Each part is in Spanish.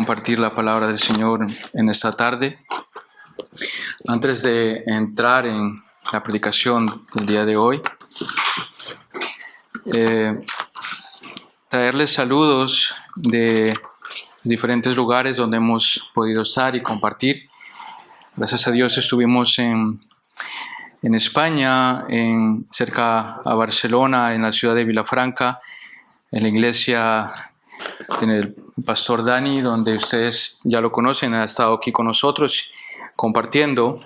compartir la palabra del Señor en esta tarde. Antes de entrar en la predicación del día de hoy, traerles saludos de diferentes lugares donde hemos podido estar y compartir. Gracias a Dios estuvimos en España, cerca a Barcelona, en la ciudad de Vilafranca, en la iglesia del pastor Dani, donde ustedes ya lo conocen, ha estado aquí con nosotros compartiendo.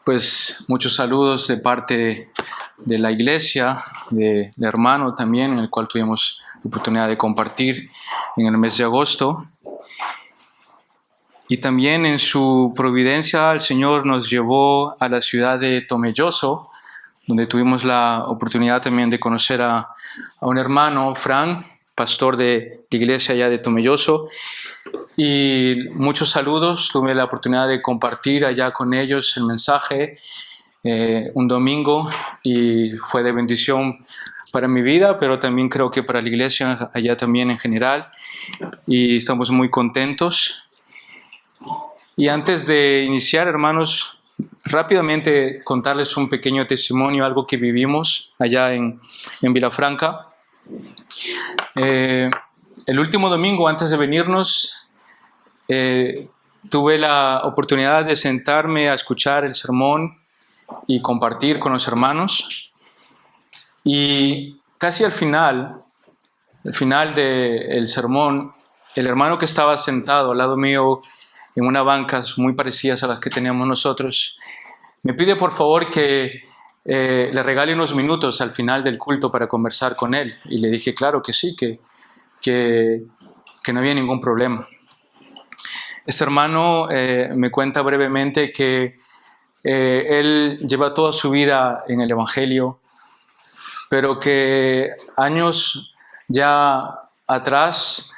Pues muchos saludos de parte de la iglesia, del hermano también, en el cual tuvimos la oportunidad de compartir en el mes de agosto. Y también en su providencia el Señor nos llevó a la ciudad de Tomelloso, donde tuvimos la oportunidad también de conocer a un hermano, Fran, pastor de la iglesia allá de Tomelloso. Y muchos saludos, tuve la oportunidad de compartir allá con ellos el mensaje un domingo y fue de bendición para mi vida, pero también creo que para la iglesia allá también en general, y estamos muy contentos. Y antes de iniciar, hermanos, rápidamente contarles un pequeño testimonio, algo que vivimos allá en Vilafranca. El último domingo, antes de venirnos, tuve la oportunidad de sentarme a escuchar el sermón y compartir con los hermanos. Y casi al final del sermón, el hermano que estaba sentado al lado mío en una banca muy parecidas a las que teníamos nosotros, me pide por favor que le regale unos minutos al final del culto para conversar con él. Y le dije, claro que sí, que no había ningún problema. Este hermano me cuenta brevemente que él lleva toda su vida en el Evangelio, pero que años ya atrás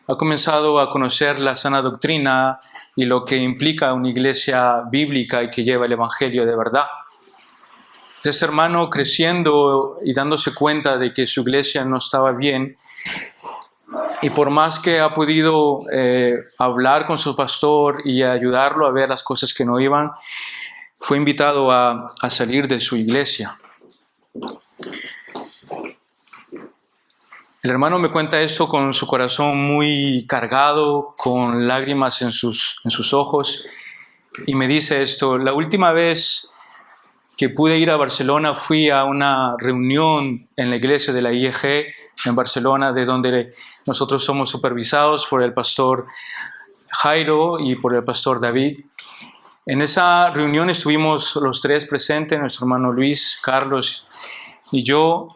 ha comenzado a conocer la sana doctrina y lo que implica una iglesia bíblica y que lleva el Evangelio de verdad. Ese hermano, creciendo y dándose cuenta de que su iglesia no estaba bien, y por más que ha podido hablar con su pastor y ayudarlo a ver las cosas que no iban, fue invitado a salir de su iglesia. El hermano me cuenta esto con su corazón muy cargado, con lágrimas en sus ojos, y me dice esto: la última vez que pude ir a Barcelona fui a una reunión en la iglesia de la IEG en Barcelona, de donde nosotros somos supervisados por el pastor Jairo y por el pastor David. En esa reunión estuvimos los tres presentes, nuestro hermano Luis, Carlos y yo,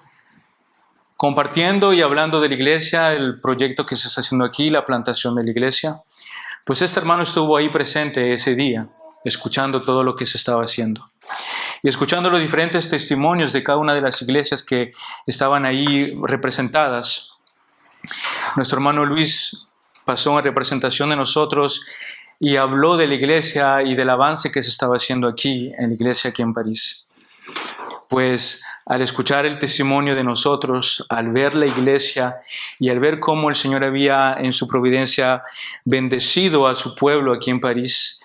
compartiendo y hablando de la iglesia, el proyecto que se está haciendo aquí, la plantación de la iglesia. Pues este hermano estuvo ahí presente ese día, escuchando todo lo que se estaba haciendo y escuchando los diferentes testimonios de cada una de las iglesias que estaban ahí representadas. Nuestro hermano Luis pasó en representación de nosotros y habló de la iglesia y del avance que se estaba haciendo aquí, en la iglesia aquí en París. Pues al escuchar el testimonio de nosotros, al ver la iglesia y al ver cómo el Señor había en su providencia bendecido a su pueblo aquí en París,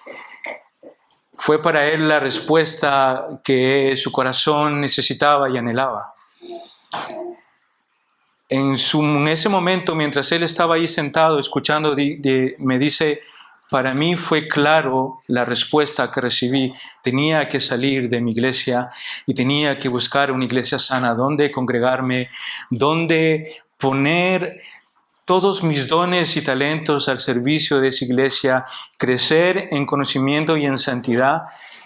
fue para él la respuesta que su corazón necesitaba y anhelaba. En ese momento, mientras él estaba ahí sentado escuchando, me dice: para mí fue claro la respuesta que recibí. Tenía que salir de mi iglesia y tenía que buscar una iglesia sana, donde congregarme, donde poner todos mis dones y talentos al servicio de esa iglesia, crecer en conocimiento y en santidad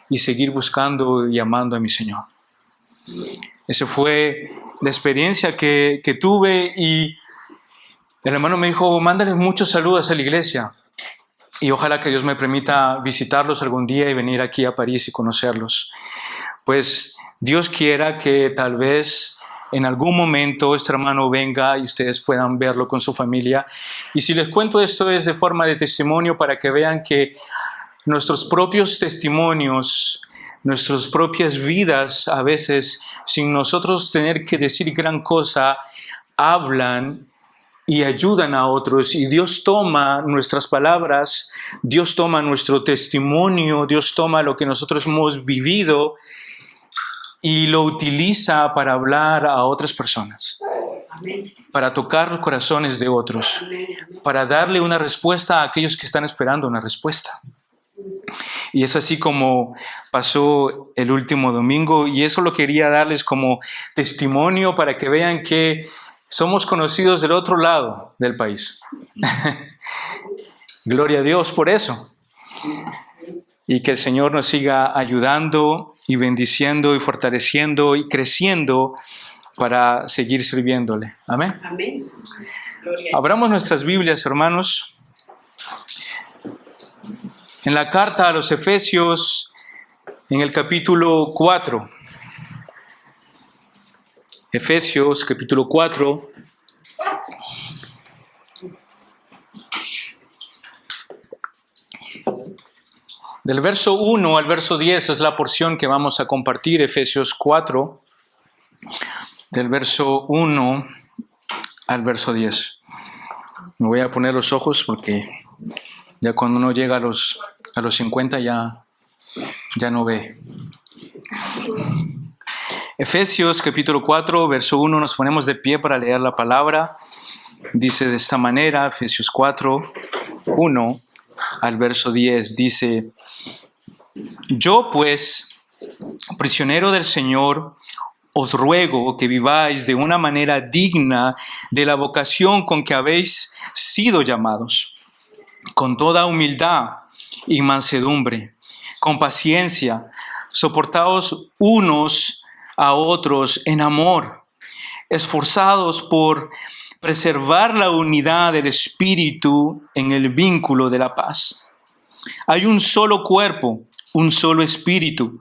y seguir buscando y amando a mi Señor. Esa fue la experiencia que tuve, y el hermano me dijo: mándale muchos saludos a la iglesia y ojalá que Dios me permita visitarlos algún día y venir aquí a París y conocerlos. Pues Dios quiera que tal vez en algún momento este hermano venga y ustedes puedan verlo con su familia. Y si les cuento esto es de forma de testimonio, para que vean que nuestros propios testimonios, nuestras propias vidas, a veces sin nosotros tener que decir gran cosa, hablan y ayudan a otros. Y Dios toma nuestras palabras, Dios toma nuestro testimonio, Dios toma lo que nosotros hemos vivido y lo utiliza para hablar a otras personas, para tocar los corazones de otros, para darle una respuesta a aquellos que están esperando una respuesta. Y es así como pasó el último domingo, y eso lo quería darles como testimonio para que vean que somos conocidos del otro lado del país. Gloria a Dios por eso. Y que el Señor nos siga ayudando y bendiciendo y fortaleciendo y creciendo para seguir sirviéndole. Amén. Amén. Abramos nuestras Biblias, hermanos. En la carta a los Efesios, en el capítulo 4. Efesios, capítulo 4. Del verso 1 al verso 10 es la porción que vamos a compartir, Efesios 4, del verso 1 al verso 10. Me voy a poner los ojos porque ya cuando uno llega a los 50 ya no ve. Efesios capítulo 4, verso 1, nos ponemos de pie para leer la palabra. Dice de esta manera, Efesios 4, 1 al verso 10, dice: Yo pues, prisionero del Señor, os ruego que viváis de una manera digna de la vocación con que habéis sido llamados, con toda humildad y mansedumbre, con paciencia, soportaos unos a otros en amor, esforzados por preservar la unidad del Espíritu en el vínculo de la paz. Hay un solo cuerpo, un solo Espíritu,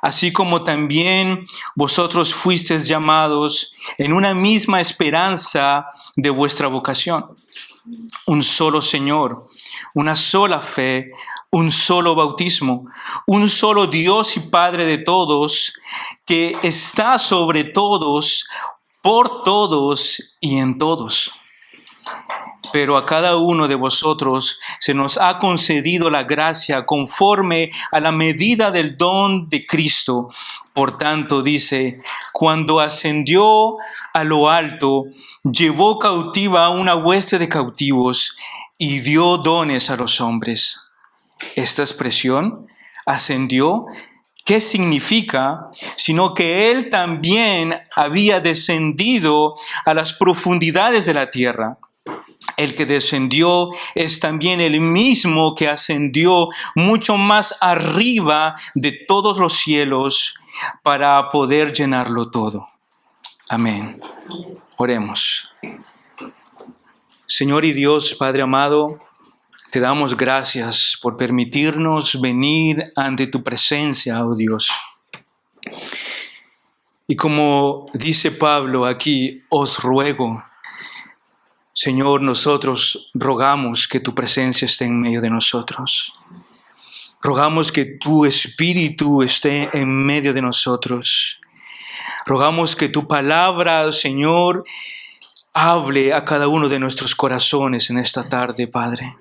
así como también vosotros fuisteis llamados en una misma esperanza de vuestra vocación. Un solo Señor, una sola fe, un solo bautismo, un solo Dios y Padre de todos, que está sobre todos, por todos y en todos. Pero a cada uno de vosotros se nos ha concedido la gracia conforme a la medida del don de Cristo. Por tanto, dice, cuando ascendió a lo alto, llevó cautiva a una hueste de cautivos y dio dones a los hombres. Esta expresión, ascendió, ¿qué significa? Sino que Él también había descendido a las profundidades de la tierra. El que descendió es también el mismo que ascendió mucho más arriba de todos los cielos para poder llenarlo todo. Amén. Oremos. Señor y Dios, Padre amado, te damos gracias por permitirnos venir ante tu presencia, oh Dios. Y como dice Pablo aquí, os ruego, Señor, nosotros rogamos que tu presencia esté en medio de nosotros. Rogamos que tu Espíritu esté en medio de nosotros. Rogamos que tu palabra, Señor, hable a cada uno de nuestros corazones en esta tarde, Padre.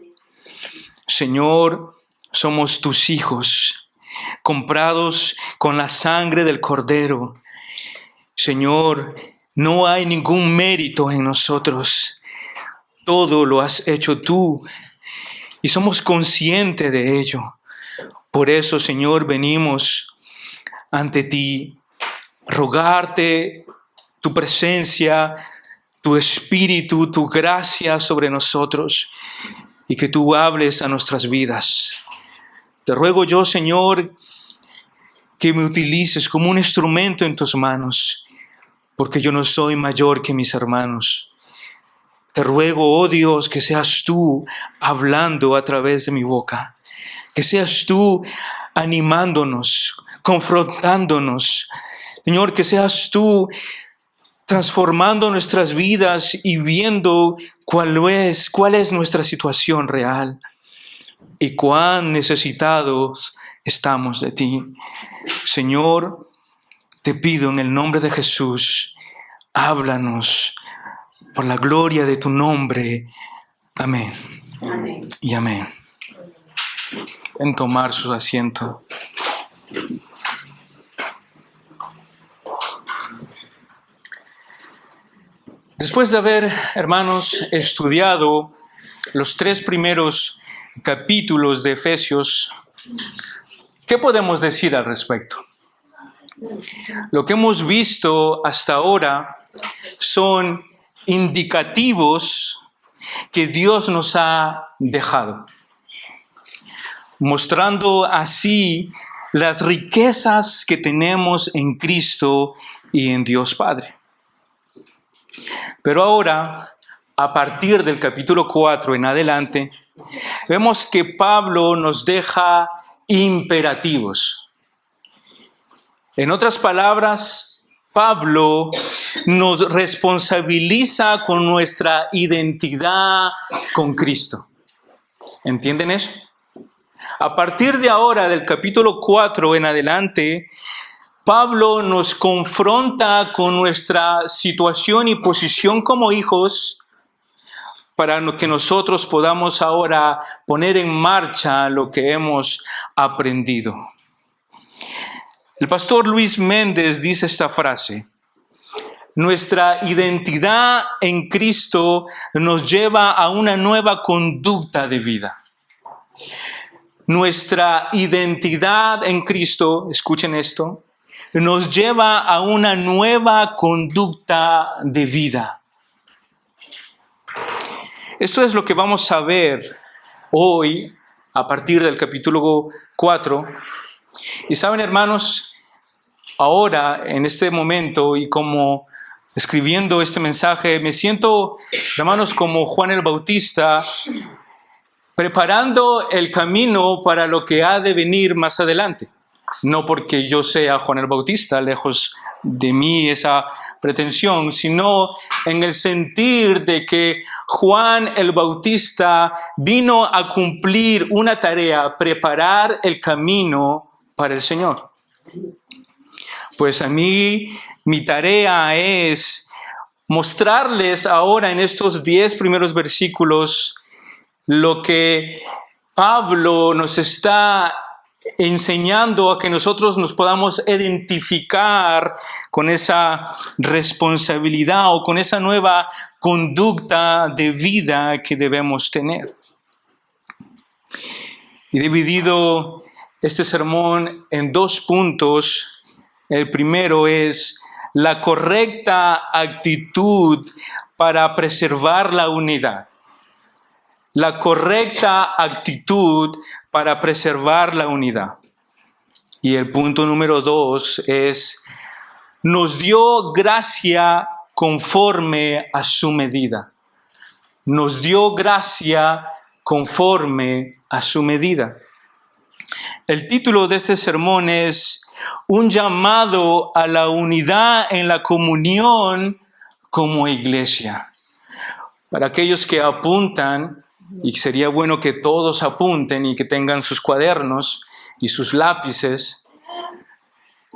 Señor, somos tus hijos, comprados con la sangre del Cordero. Señor, no hay ningún mérito en nosotros. Todo lo has hecho tú y somos conscientes de ello. Por eso, Señor, venimos ante ti, rogarte tu presencia, tu Espíritu, tu gracia sobre nosotros y que tú hables a nuestras vidas. Te ruego yo, Señor, que me utilices como un instrumento en tus manos, porque yo no soy mayor que mis hermanos. Te ruego, oh Dios, que seas tú hablando a través de mi boca, que seas tú animándonos, confrontándonos. Señor, que seas tú transformando nuestras vidas y viendo cuál es nuestra situación real y cuán necesitados estamos de ti. Señor, te pido en el nombre de Jesús, háblanos, por la gloria de tu nombre. Amén. Amén. Y amén. En tomar su asiento. Después de haber, hermanos, estudiado los 3 primeros capítulos de Efesios, ¿qué podemos decir al respecto? Lo que hemos visto hasta ahora son indicativos que Dios nos ha dejado, mostrando así las riquezas que tenemos en Cristo y en Dios Padre. Pero ahora, a partir del capítulo 4 en adelante, vemos que Pablo nos deja imperativos. En otras palabras, Pablo nos responsabiliza con nuestra identidad con Cristo. ¿Entienden eso? A partir de ahora, del capítulo 4 en adelante, Pablo nos confronta con nuestra situación y posición como hijos para que nosotros podamos ahora poner en marcha lo que hemos aprendido. El pastor Luis Méndez dice esta frase: nuestra identidad en Cristo nos lleva a una nueva conducta de vida. Nuestra identidad en Cristo, escuchen esto, nos lleva a una nueva conducta de vida. Esto es lo que vamos a ver hoy a partir del capítulo 4. Y saben, hermanos, ahora, en este momento, y como escribiendo este mensaje, me siento, hermanos, como Juan el Bautista, preparando el camino para lo que ha de venir más adelante. No porque yo sea Juan el Bautista, lejos de mí esa pretensión, sino en el sentir de que Juan el Bautista vino a cumplir una tarea, preparar el camino para el Señor. Pues a mí, mi tarea es mostrarles ahora en estos 10 primeros versículos lo que Pablo nos está enseñando a que nosotros nos podamos identificar con esa responsabilidad o con esa nueva conducta de vida que debemos tener. He dividido este sermón en 2 puntos. El primero es la correcta actitud para preservar la unidad. La correcta actitud para preservar la unidad. Y el punto número 2 es, nos dio gracia conforme a su medida. Nos dio gracia conforme a su medida. El título de este sermón es un llamado a la unidad en la comunión como iglesia. Para aquellos que apuntan, y sería bueno que todos apunten y que tengan sus cuadernos y sus lápices,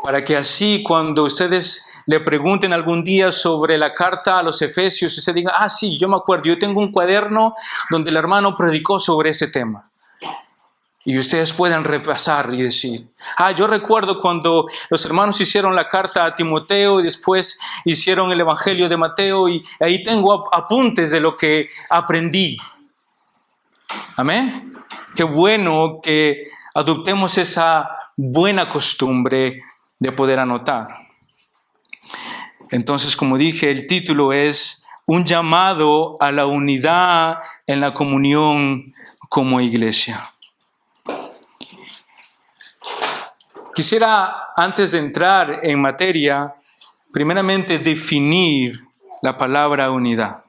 para que así cuando ustedes le pregunten algún día sobre la carta a los Efesios, usted diga, sí, yo me acuerdo, yo tengo un cuaderno donde el hermano predicó sobre ese tema. Y ustedes puedan repasar y decir, yo recuerdo cuando los hermanos hicieron la carta a Timoteo y después hicieron el Evangelio de Mateo y ahí tengo apuntes de lo que aprendí. Amén. Qué bueno que adoptemos esa buena costumbre de poder anotar. Entonces, como dije, el título es un llamado a la unidad en la comunión como iglesia. Quisiera, antes de entrar en materia, primeramente definir la palabra unidad.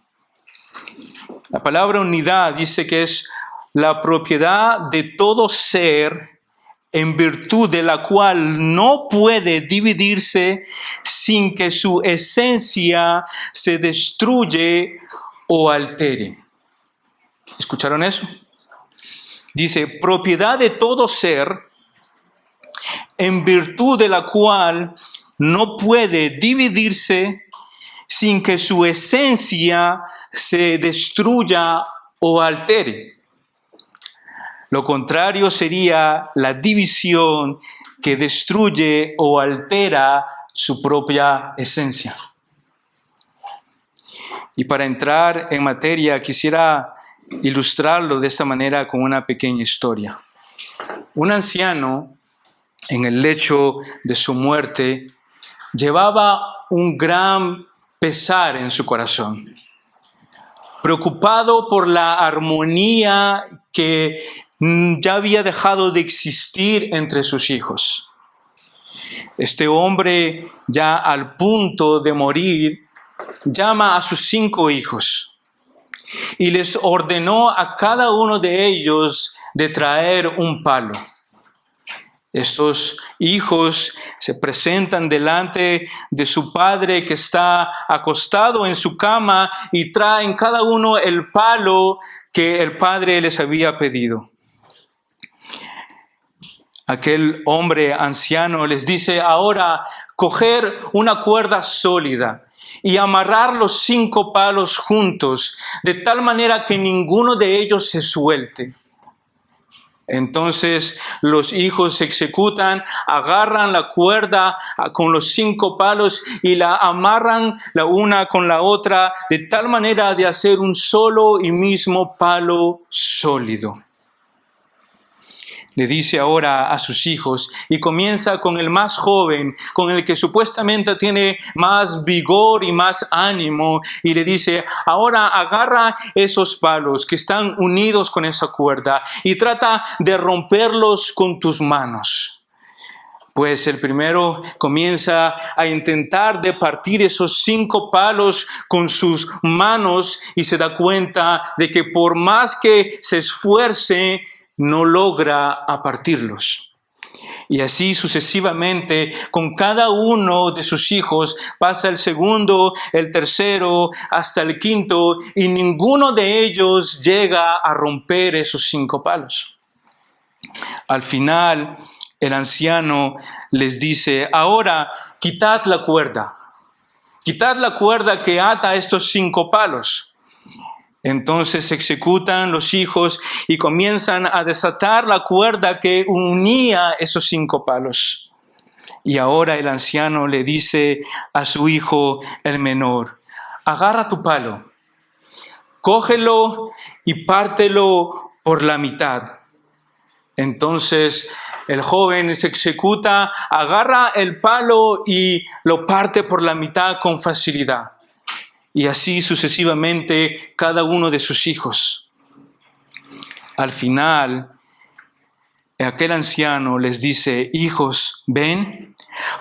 La palabra unidad dice que es la propiedad de todo ser en virtud de la cual no puede dividirse sin que su esencia se destruye o altere. ¿Escucharon eso? Dice, propiedad de todo ser en virtud de la cual no puede dividirse sin que su esencia se destruya o altere. Lo contrario sería la división que destruye o altera su propia esencia. Y para entrar en materia, quisiera ilustrarlo de esta manera con una pequeña historia. Un anciano, en el lecho de su muerte, llevaba un gran pesar en su corazón, preocupado por la armonía que ya había dejado de existir entre sus hijos. Este hombre, ya al punto de morir, llama a sus 5 hijos y les ordenó a cada uno de ellos de traer un palo. Estos hijos se presentan delante de su padre que está acostado en su cama y traen cada uno el palo que el padre les había pedido. Aquel hombre anciano les dice: ahora coger una cuerda sólida y amarrar los 5 palos juntos, de tal manera que ninguno de ellos se suelte. Entonces los hijos se ejecutan, agarran la cuerda con los 5 palos y la amarran la una con la otra, de tal manera de hacer un solo y mismo palo sólido. Le dice ahora a sus hijos, y comienza con el más joven, con el que supuestamente tiene más vigor y más ánimo, y le dice: ahora agarra esos palos que están unidos con esa cuerda y trata de romperlos con tus manos. Pues el primero comienza a intentar de partir esos 5 palos con sus manos y se da cuenta de que por más que se esfuerce, no logra a partirlos. Y así sucesivamente con cada uno de sus hijos. Pasa el segundo, el tercero, hasta el quinto, y ninguno de ellos llega a romper esos 5 palos. Al final, el anciano les dice: ahora quitad la cuerda que ata estos 5 palos. Entonces se ejecutan los hijos y comienzan a desatar la cuerda que unía esos 5 palos. Y ahora el anciano le dice a su hijo, el menor: agarra tu palo, cógelo y pártelo por la mitad. Entonces el joven se ejecuta, agarra el palo y lo parte por la mitad con facilidad. Y así sucesivamente cada uno de sus hijos. Al final, aquel anciano les dice: hijos, ¿ven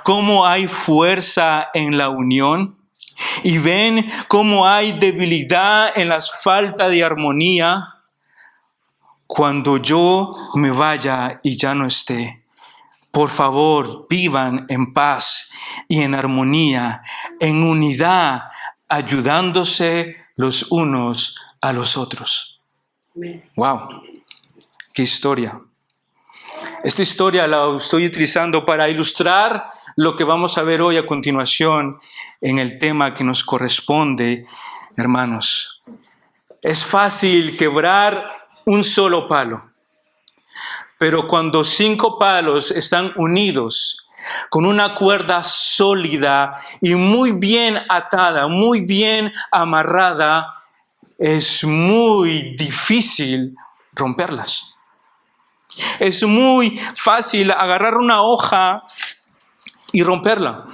cómo hay fuerza en la unión? ¿Y ven cómo hay debilidad en la falta de armonía? Cuando yo me vaya y ya no esté, por favor, vivan en paz y en armonía, en unidad, ayudándose los unos a los otros. ¡Wow! ¡Qué historia! Esta historia la estoy utilizando para ilustrar lo que vamos a ver hoy a continuación en el tema que nos corresponde, hermanos. Es fácil quebrar un solo palo, pero cuando 5 palos están unidos con una cuerda sólida y muy bien atada, muy bien amarrada, es muy difícil romperlas. Es muy fácil agarrar una hoja y romperla.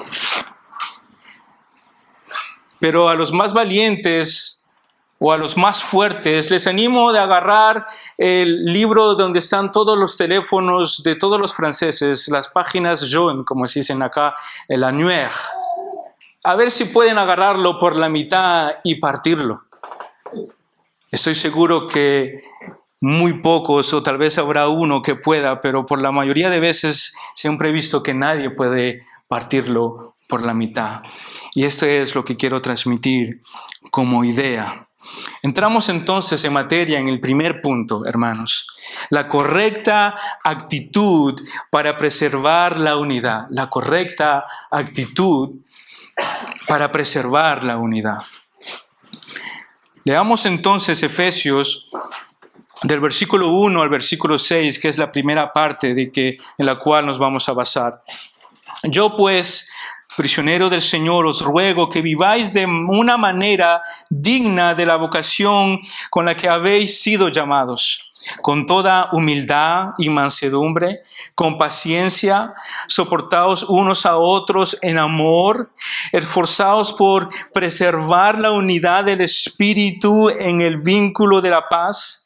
Pero a los más valientes o a los más fuertes, les animo de agarrar el libro donde están todos los teléfonos de todos los franceses, las páginas jaunes, como se dicen acá, el annuaire. A ver si pueden agarrarlo por la mitad y partirlo. Estoy seguro que muy pocos, o tal vez habrá uno que pueda, pero por la mayoría de veces siempre he visto que nadie puede partirlo por la mitad. Y esto es lo que quiero transmitir como idea. Entramos entonces en materia en el primer punto, hermanos. La correcta actitud para preservar la unidad. La correcta actitud para preservar la unidad. Leamos entonces Efesios del versículo 1 al versículo 6, que es la primera parte en la cual nos vamos a basar. Yo pues, prisionero del Señor, os ruego que viváis de una manera digna de la vocación con la que habéis sido llamados, con toda humildad y mansedumbre, con paciencia, soportaos unos a otros en amor, esforzaos por preservar la unidad del Espíritu en el vínculo de la paz.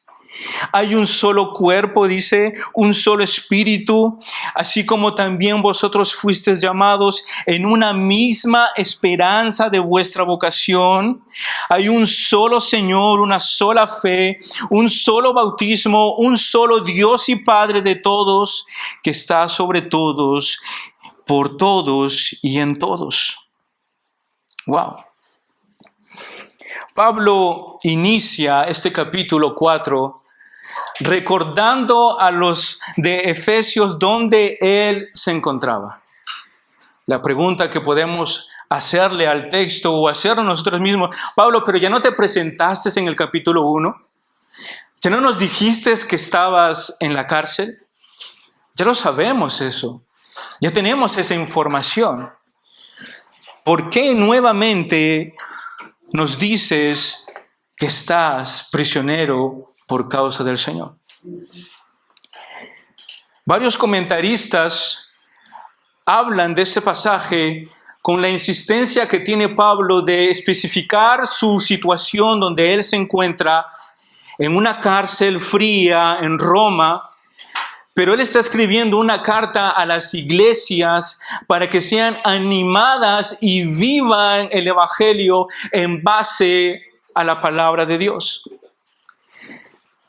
Hay un solo cuerpo, dice, un solo espíritu, así como también vosotros fuisteis llamados en una misma esperanza de vuestra vocación. Hay un solo Señor, una sola fe, un solo bautismo, un solo Dios y Padre de todos, que está sobre todos, por todos y en todos. Wow. Pablo inicia este capítulo 4 recordando a los de Efesios dónde él se encontraba. La pregunta que podemos hacerle al texto o hacerlo nosotros mismos: Pablo, pero ya no te presentaste en el capítulo 1, ya no nos dijiste que estabas en la cárcel, ya lo sabemos eso, ya tenemos esa información. ¿Por qué nuevamente nos dices que estás prisionero por causa del Señor? Varios comentaristas hablan de este pasaje con la insistencia que tiene Pablo de especificar su situación donde él se encuentra en una cárcel fría en Roma, pero él está escribiendo una carta a las iglesias para que sean animadas y vivan el evangelio en base a la palabra de Dios.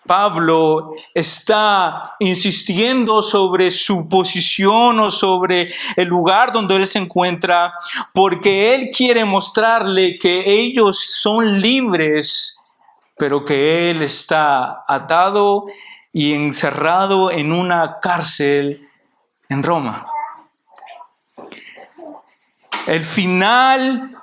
Pablo está insistiendo sobre su posición o sobre el lugar donde él se encuentra, porque él quiere mostrarle que ellos son libres, pero que él está atado y encerrado en una cárcel en Roma. El final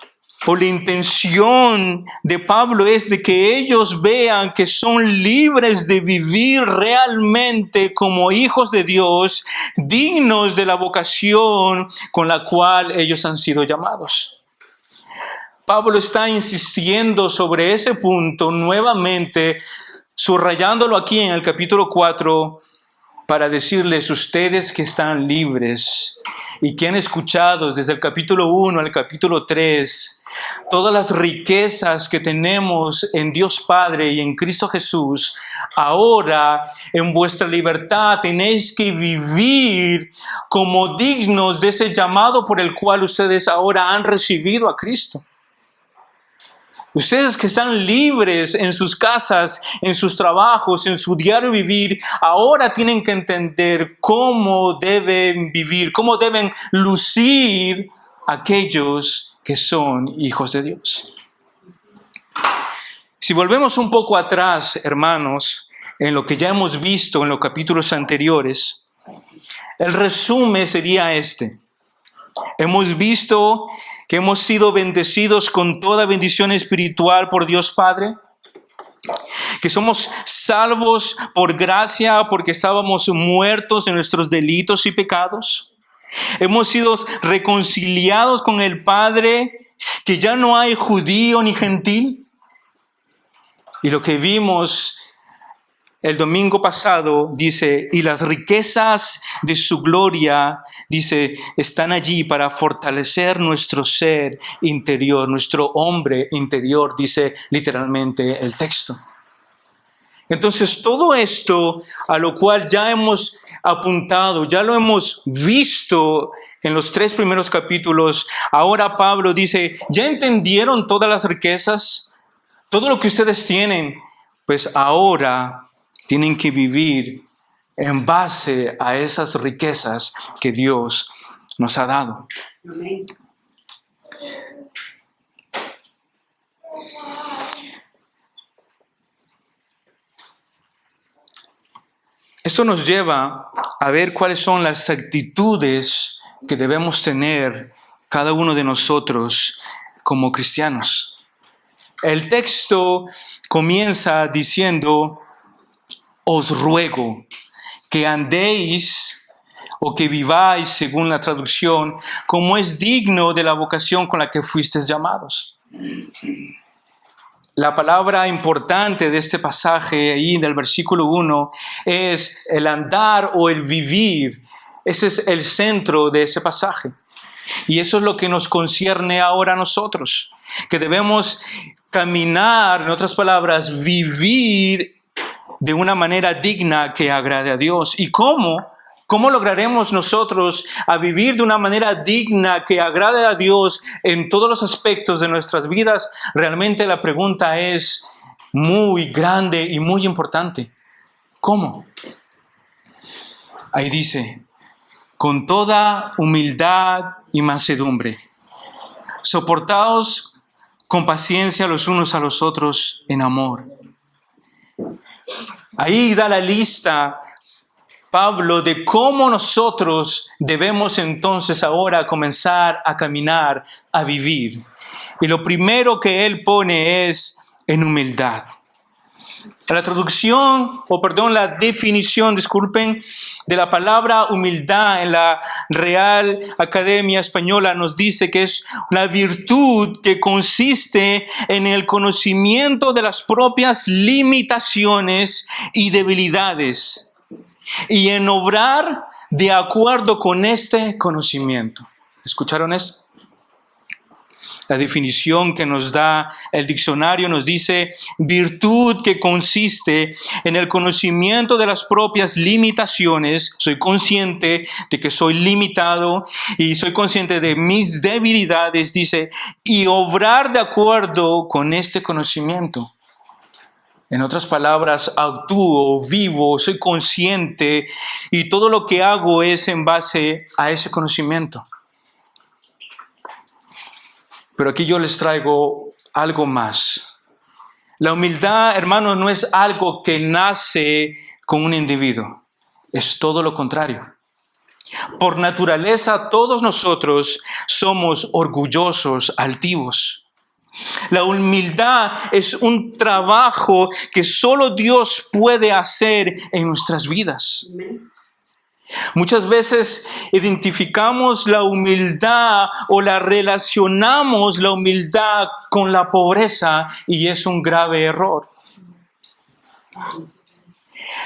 o la intención de Pablo es de que ellos vean que son libres de vivir realmente como hijos de Dios, dignos de la vocación con la cual ellos han sido llamados. Pablo está insistiendo sobre ese punto nuevamente, subrayándolo aquí en el capítulo 4, para decirles: ustedes que están libres y que han escuchado desde el capítulo 1 al capítulo 3, todas las riquezas que tenemos en Dios Padre y en Cristo Jesús, ahora en vuestra libertad tenéis que vivir como dignos de ese llamado por el cual ustedes ahora han recibido a Cristo. Ustedes que están libres en sus casas, en sus trabajos, en su diario vivir, ahora tienen que entender cómo deben vivir, cómo deben lucir aquellos que son hijos de Dios. Si volvemos un poco atrás, hermanos, en lo que ya hemos visto en los capítulos anteriores, el resumen sería este. Hemos visto que hemos sido bendecidos con toda bendición espiritual por Dios Padre, que somos salvos por gracia porque estábamos muertos en nuestros delitos y pecados. Hemos sido reconciliados con el Padre, que ya no hay judío ni gentil. Y lo que vimos el domingo pasado dice: y las riquezas de su gloria, dice, están allí para fortalecer nuestro ser interior, nuestro hombre interior, dice literalmente el texto. Entonces, todo esto a lo cual ya hemos apuntado, ya lo hemos visto en los 3 primeros capítulos, ahora Pablo dice: ¿ya entendieron todas las riquezas? Todo lo que ustedes tienen, pues ahora tienen que vivir en base a esas riquezas que Dios nos ha dado. Amén. Esto nos lleva a ver cuáles son las actitudes que debemos tener cada uno de nosotros como cristianos. El texto comienza diciendo, os ruego que andéis o que viváis, según la traducción, como es digno de la vocación con la que fuisteis llamados. La palabra importante de este pasaje, ahí del versículo 1, es el andar o el vivir. Ese es el centro de ese pasaje. Y eso es lo que nos concierne ahora a nosotros, que debemos caminar, en otras palabras, vivir de una manera digna que agrade a Dios. ¿Y cómo? ¿Cómo lograremos nosotros a vivir de una manera digna que agrade a Dios en todos los aspectos de nuestras vidas? Realmente la pregunta es muy grande y muy importante. ¿Cómo? Ahí dice, con toda humildad y mansedumbre, soportaos con paciencia los unos a los otros en amor. Ahí da la lista Pablo de cómo nosotros debemos entonces ahora comenzar a caminar, a vivir. Y lo primero que él pone es en humildad. La definición, de la palabra humildad en la Real Academia Española nos dice que es la virtud que consiste en el conocimiento de las propias limitaciones y debilidades y en obrar de acuerdo con este conocimiento. ¿Escucharon esto? La definición que nos da el diccionario nos dice virtud que consiste en el conocimiento de las propias limitaciones. Soy consciente de que soy limitado y soy consciente de mis debilidades, dice, y obrar de acuerdo con este conocimiento. En otras palabras, actúo, vivo, soy consciente y todo lo que hago es en base a ese conocimiento. Pero aquí yo les traigo algo más. La humildad, hermanos, no es algo que nace con un individuo. Es todo lo contrario. Por naturaleza, todos nosotros somos orgullosos, altivos. La humildad es un trabajo que solo Dios puede hacer en nuestras vidas. Muchas veces identificamos la humildad o la relacionamos la humildad con la pobreza y es un grave error.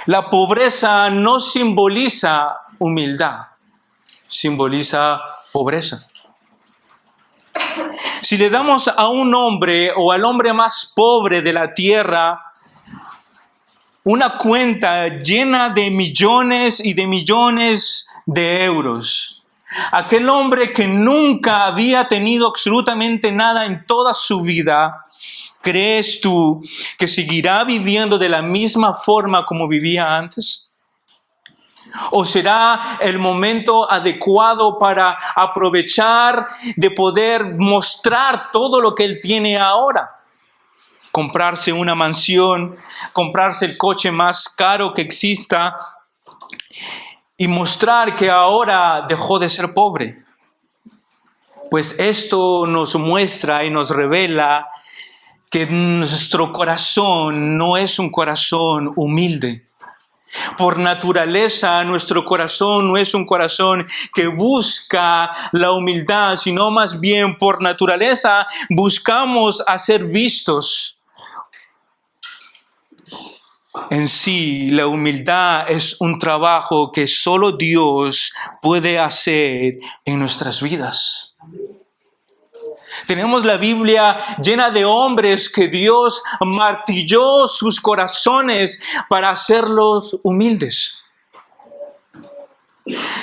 La pobreza no simboliza humildad, simboliza pobreza. Si le damos a un hombre o al hombre más pobre de la tierra una cuenta llena de millones y de millones de euros, aquel hombre que nunca había tenido absolutamente nada en toda su vida, ¿crees tú que seguirá viviendo de la misma forma como vivía antes? ¿O será el momento adecuado para aprovechar de poder mostrar todo lo que él tiene ahora? Comprarse una mansión, comprarse el coche más caro que exista y mostrar que ahora dejó de ser pobre. Pues esto nos muestra y nos revela que nuestro corazón no es un corazón humilde. Por naturaleza, nuestro corazón no es un corazón que busca la humildad, sino más bien por naturaleza buscamos a ser vistos. En sí, la humildad es un trabajo que solo Dios puede hacer en nuestras vidas. Tenemos la Biblia llena de hombres que Dios martilló sus corazones para hacerlos humildes.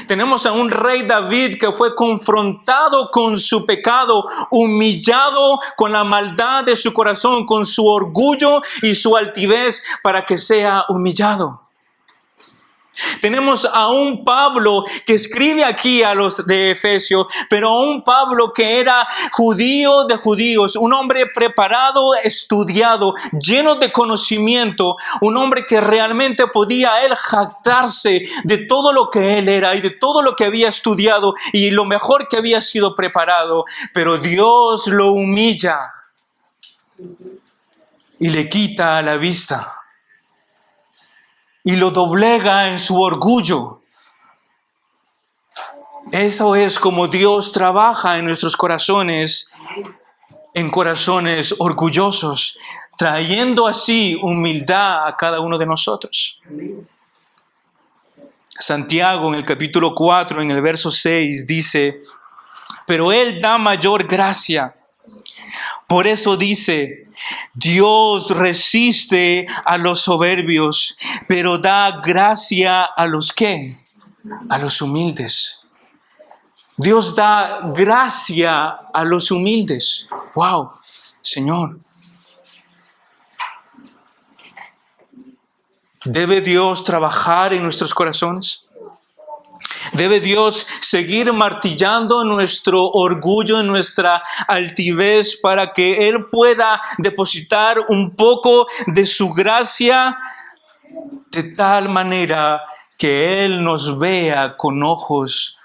Tenemos a un rey David que fue confrontado con su pecado, humillado con la maldad de su corazón, con su orgullo y su altivez para que sea humillado. Tenemos a un Pablo que escribe aquí a los de Efesios, pero a un Pablo que era judío de judíos, un hombre preparado, estudiado, lleno de conocimiento, un hombre que realmente podía él jactarse de todo lo que él era y de todo lo que había estudiado y lo mejor que había sido preparado, pero Dios lo humilla y le quita la vista. Y lo doblega en su orgullo. Eso es como Dios trabaja en nuestros corazones, en corazones orgullosos, trayendo así humildad a cada uno de nosotros. Santiago en el capítulo 4, en el verso 6, dice, pero Él da mayor gracia. Por eso dice, Dios resiste a los soberbios, pero da gracia a los ¿qué? A los humildes. Dios da gracia a los humildes. ¡Wow! Señor. ¿Debe Dios trabajar en nuestros corazones? ¿Debe Dios seguir martillando nuestro orgullo, nuestra altivez, para que Él pueda depositar un poco de su gracia de tal manera que Él nos vea con ojos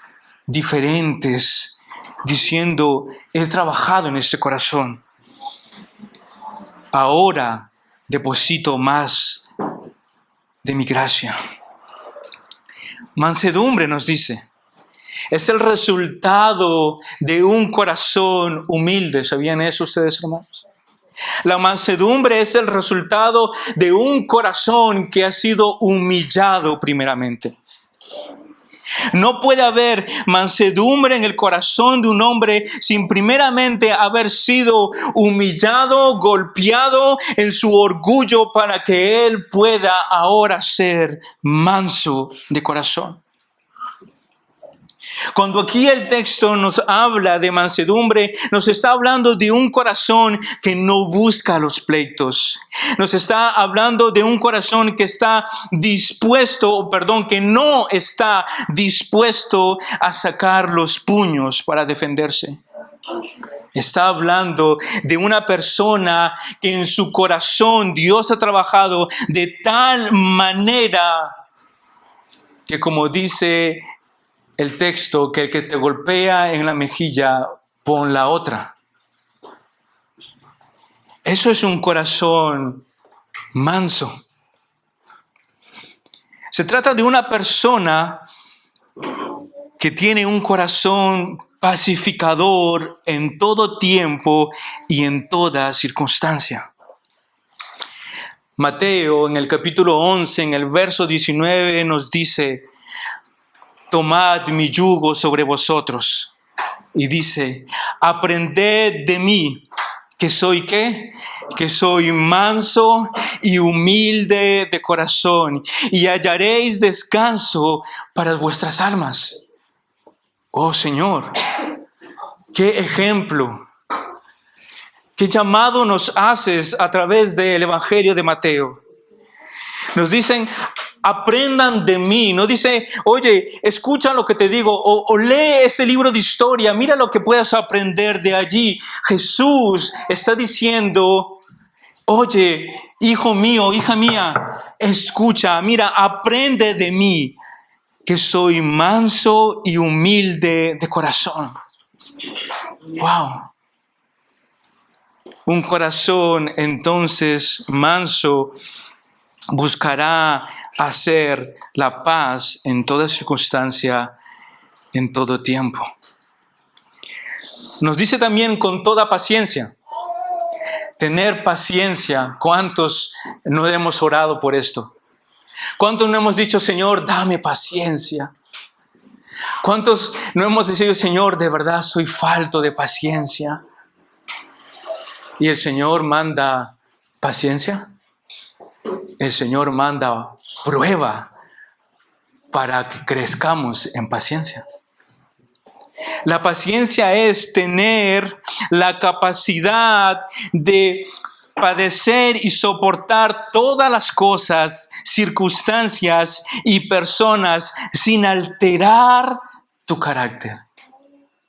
diferentes, diciendo, he trabajado en este corazón. Ahora deposito más de mi gracia. Mansedumbre nos dice, es el resultado de un corazón humilde. ¿Sabían eso ustedes, hermanos? La mansedumbre es el resultado de un corazón que ha sido humillado primeramente. No puede haber mansedumbre en el corazón de un hombre sin primeramente haber sido humillado, golpeado en su orgullo para que él pueda ahora ser manso de corazón. Cuando aquí el texto nos habla de mansedumbre, nos está hablando de un corazón que no busca los pleitos. Nos está hablando de un corazón que está que no está dispuesto a sacar los puños para defenderse. Está hablando de una persona que en su corazón Dios ha trabajado de tal manera que, como dice el texto, que el que te golpea en la mejilla, pon la otra. Eso es un corazón manso. Se trata de una persona que tiene un corazón pacificador en todo tiempo y en toda circunstancia. Mateo, en el capítulo 11, en el verso 19, nos dice, tomad mi yugo sobre vosotros. Y dice, aprended de mí, que soy ¿qué? Que soy manso y humilde de corazón, y hallaréis descanso para vuestras almas. Oh Señor, qué ejemplo, qué llamado nos haces a través del Evangelio de Mateo. Nos dicen, aprendan de mí. No dice, oye, escucha lo que te digo o lee ese libro de historia, mira lo que puedas aprender de allí. Jesús está diciendo, oye, hijo mío, hija mía, escucha, mira, aprende de mí, que soy manso y humilde de corazón. Wow. Un corazón entonces manso buscará hacer la paz en toda circunstancia, en todo tiempo. Nos dice también con toda paciencia. Tener paciencia. ¿Cuántos no hemos orado por esto? ¿Cuántos no hemos dicho, Señor, dame paciencia? ¿Cuántos no hemos dicho, Señor, de verdad soy falto de paciencia? ¿Y el Señor manda paciencia? El Señor manda prueba para que crezcamos en paciencia. La paciencia es tener la capacidad de padecer y soportar todas las cosas, circunstancias y personas sin alterar tu carácter.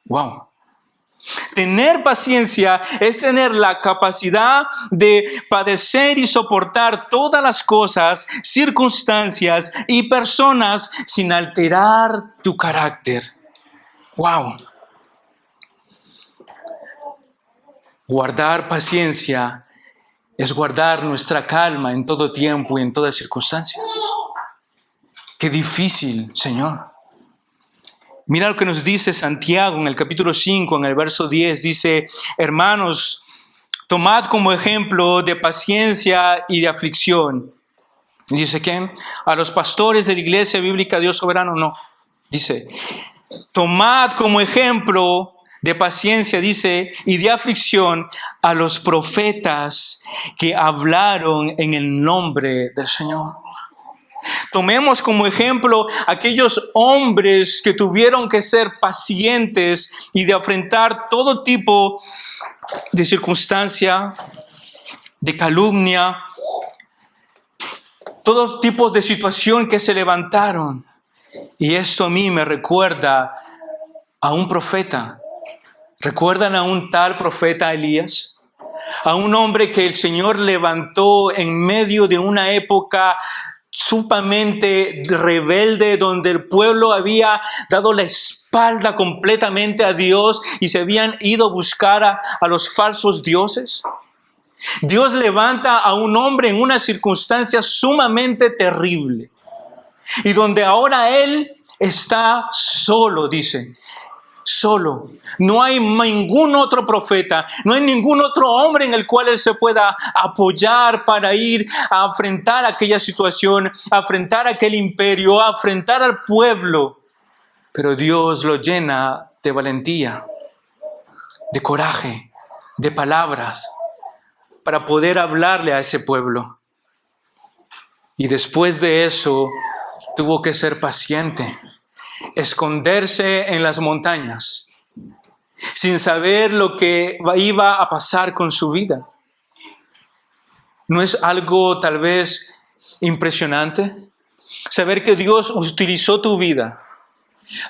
Wow. Tener paciencia es tener la capacidad de padecer y soportar todas las cosas, circunstancias y personas sin alterar tu carácter. Wow. Guardar paciencia es guardar nuestra calma en todo tiempo y en toda circunstancia. Qué difícil, Señor. Mira lo que nos dice Santiago en el capítulo 5, en el verso 10. Dice, hermanos, tomad como ejemplo de paciencia y de aflicción. Dice, ¿quién? A los pastores de la iglesia bíblica Dios soberano, no. Dice, tomad como ejemplo de paciencia, dice, y de aflicción a los profetas que hablaron en el nombre del Señor. Tomemos como ejemplo aquellos hombres que tuvieron que ser pacientes y de afrontar todo tipo de circunstancia, de calumnia, todos tipos de situación que se levantaron. Y esto a mí me recuerda a un profeta. ¿Recuerdan a un tal profeta Elías? A un hombre que el Señor levantó en medio de una época sumamente rebelde, donde el pueblo había dado la espalda completamente a Dios y se habían ido a buscar a los falsos dioses. Dios levanta a un hombre en una circunstancia sumamente terrible y donde ahora él está solo, dice. Solo. No hay ningún otro profeta, no hay ningún otro hombre en el cual él se pueda apoyar para ir a enfrentar aquella situación, a enfrentar aquel imperio, a enfrentar al pueblo. Pero Dios lo llena de valentía, de coraje, de palabras, para poder hablarle a ese pueblo. Y después de eso, tuvo que ser paciente. Esconderse en las montañas sin saber lo que iba a pasar con su vida. ¿No es algo tal vez impresionante? Saber que Dios utilizó tu vida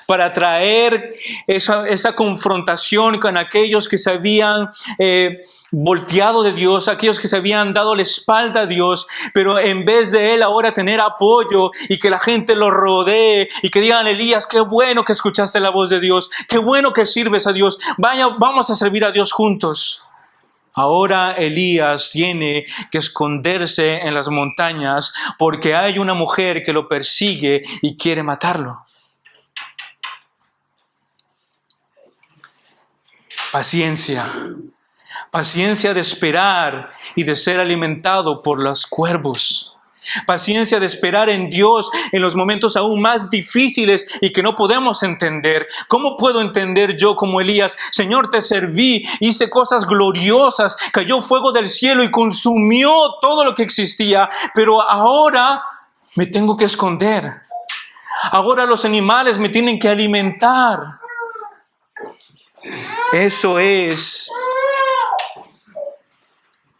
para traer esa confrontación con aquellos que se habían volteado de Dios, aquellos que se habían dado la espalda a Dios, pero en vez de él ahora tener apoyo y que la gente lo rodee y que digan, Elías, qué bueno que escuchaste la voz de Dios, qué bueno que sirves a Dios, vaya, vamos a servir a Dios juntos. Ahora Elías tiene que esconderse en las montañas porque hay una mujer que lo persigue y quiere matarlo. Paciencia. Paciencia de esperar y de ser alimentado por los cuervos. Paciencia de esperar en Dios en los momentos aún más difíciles y que no podemos entender. ¿Cómo puedo entender yo como Elías? Señor, te serví, hice cosas gloriosas, cayó fuego del cielo y consumió todo lo que existía, pero ahora me tengo que esconder. Ahora los animales me tienen que alimentar. Eso es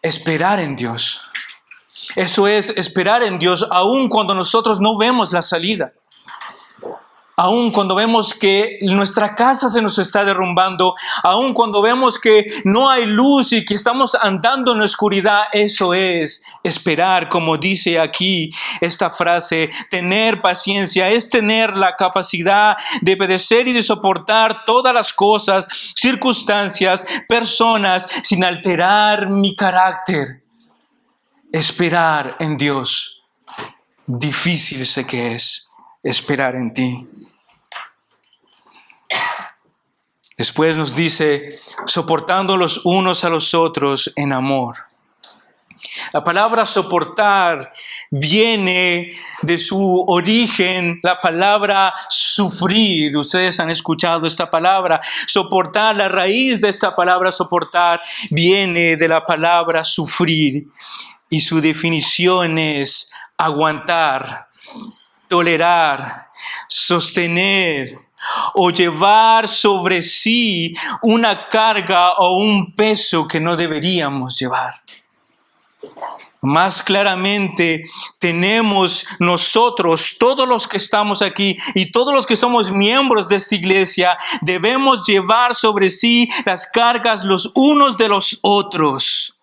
esperar en Dios. Eso es esperar en Dios aun cuando nosotros no vemos la salida. Aun cuando vemos que nuestra casa se nos está derrumbando, aun cuando vemos que no hay luz y que estamos andando en la oscuridad, eso es esperar, como dice aquí esta frase, tener paciencia, es tener la capacidad de padecer y de soportar todas las cosas, circunstancias, personas, sin alterar mi carácter. Esperar en Dios, difícil sé que es esperar en ti. Después nos dice, soportando los unos a los otros en amor. La palabra soportar viene de su origen, la palabra sufrir. Ustedes han escuchado esta palabra. Soportar, la raíz de esta palabra soportar viene de la palabra sufrir. Y su definición es aguantar, tolerar, sostener o llevar sobre sí una carga o un peso que no deberíamos llevar. Más claramente tenemos nosotros, todos los que estamos aquí y todos los que somos miembros de esta iglesia, debemos llevar sobre sí las cargas los unos de los otros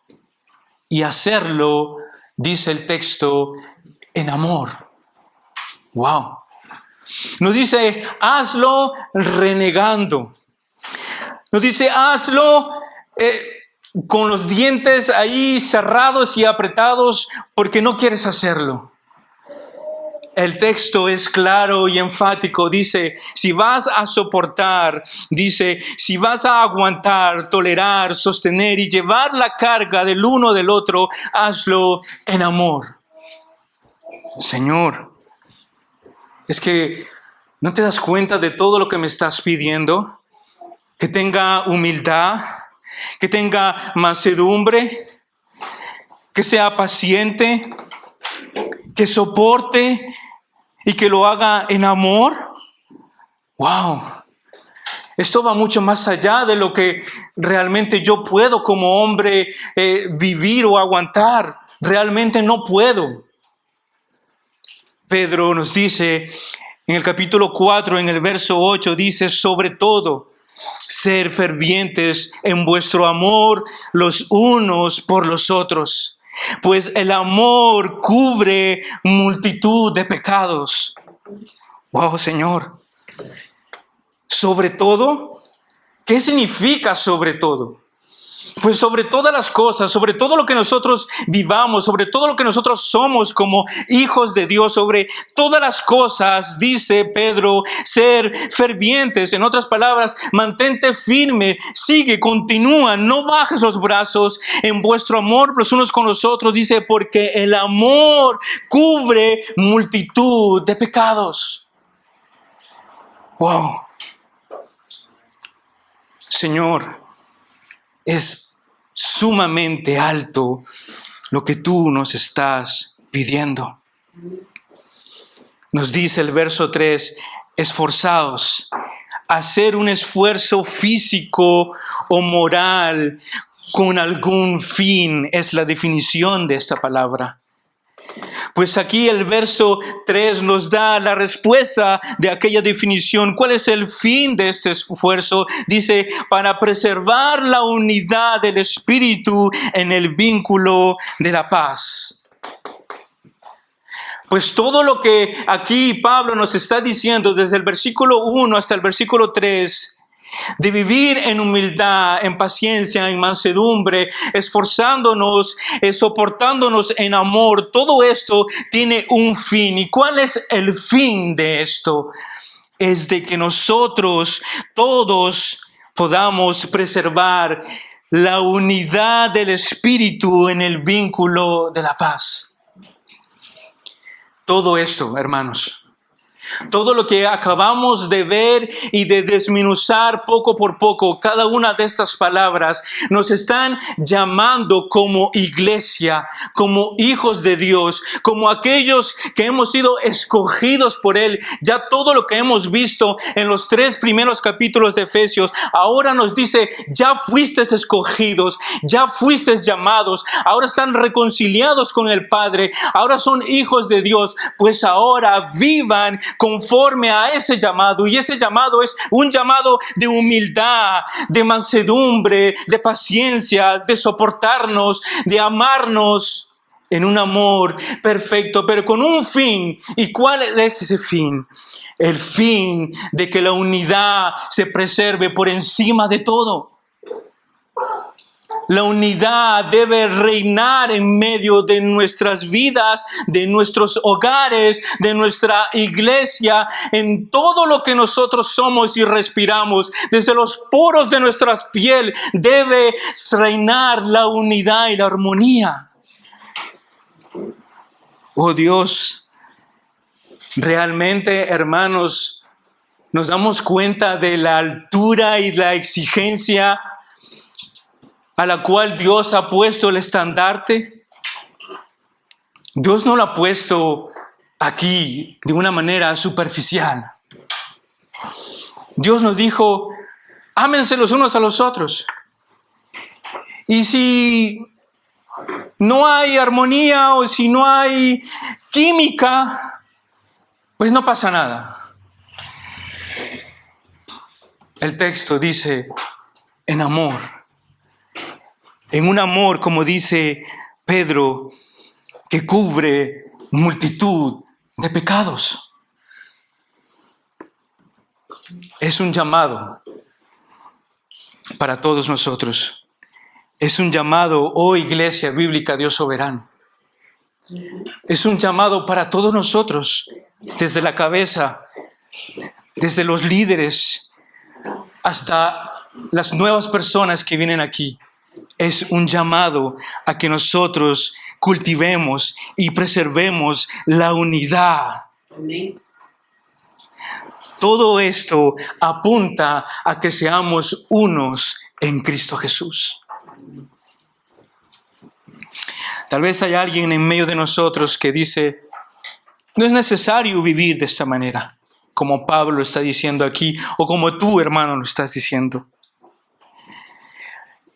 y hacerlo, dice el texto, en amor. Wow. Nos dice, hazlo renegando. Nos dice, hazlo con los dientes ahí cerrados y apretados porque no quieres hacerlo. El texto es claro y enfático. Dice, si vas a soportar, dice, si vas a aguantar, tolerar, sostener y llevar la carga del uno del otro, hazlo en amor. Señor, es que ¿no te das cuenta de todo lo que me estás pidiendo? Que tenga humildad, que tenga mansedumbre, que sea paciente, que soporte y que lo haga en amor. ¡Wow! Esto va mucho más allá de lo que realmente yo puedo como hombre vivir o aguantar. Realmente no puedo. Pedro nos dice en el capítulo 4, en el verso 8, dice, sobre todo, ser fervientes en vuestro amor los unos por los otros, pues el amor cubre multitud de pecados. Wow, Señor. Sobre todo, ¿qué significa sobre todo? Pues sobre todas las cosas, sobre todo lo que nosotros vivamos, sobre todo lo que nosotros somos como hijos de Dios, sobre todas las cosas, dice Pedro, ser fervientes. En otras palabras, mantente firme, sigue, continúa, no bajes los brazos en vuestro amor los unos con los otros. Dice, porque el amor cubre multitud de pecados. Wow. Señor, es sumamente alto lo que tú nos estás pidiendo. Nos dice el verso 3, esforzaos, hacer un esfuerzo físico o moral con algún fin, es la definición de esta palabra. Pues aquí el verso 3 nos da la respuesta de aquella definición. ¿Cuál es el fin de este esfuerzo? Dice, para preservar la unidad del espíritu en el vínculo de la paz. Pues todo lo que aquí Pablo nos está diciendo desde el versículo 1 hasta el versículo 3, de vivir en humildad, en paciencia, en mansedumbre, esforzándonos, soportándonos en amor. Todo esto tiene un fin. ¿Y cuál es el fin de esto? Es de que nosotros todos podamos preservar la unidad del espíritu en el vínculo de la paz. Todo esto, hermanos, todo lo que acabamos de ver y de desmenuzar poco por poco, cada una de estas palabras nos están llamando como iglesia, como hijos de Dios, como aquellos que hemos sido escogidos por Él. Ya todo lo que hemos visto en los 3 primeros capítulos de Efesios, ahora nos dice, ya fuiste escogidos, ya fuiste llamados, ahora están reconciliados con el Padre, ahora son hijos de Dios, pues ahora vivan conforme a ese llamado. Y ese llamado es un llamado de humildad, de mansedumbre, de paciencia, de soportarnos, de amarnos en un amor perfecto, pero con un fin. ¿Y cuál es ese fin? El fin de que la unidad se preserve por encima de todo. La unidad debe reinar en medio de nuestras vidas, de nuestros hogares, de nuestra iglesia, en todo lo que nosotros somos y respiramos. Desde los poros de nuestra piel debe reinar la unidad y la armonía. Oh Dios, realmente, hermanos, nos damos cuenta de la altura y la exigencia a la cual Dios ha puesto el estandarte. Dios no lo ha puesto aquí de una manera superficial. Dios nos dijo, ámense los unos a los otros. Y si no hay armonía o si no hay química, pues no pasa nada. El texto dice, en amor. En un amor, como dice Pedro, que cubre multitud de pecados. Es un llamado para todos nosotros. Es un llamado, oh Iglesia Bíblica Dios Soberano. Es un llamado para todos nosotros, desde la cabeza, desde los líderes, hasta las nuevas personas que vienen aquí. Es un llamado a que nosotros cultivemos y preservemos la unidad. Amén. Todo esto apunta a que seamos unos en Cristo Jesús. Tal vez hay alguien en medio de nosotros que dice, no es necesario vivir de esta manera, como Pablo está diciendo aquí, o como tú, hermano, lo estás diciendo.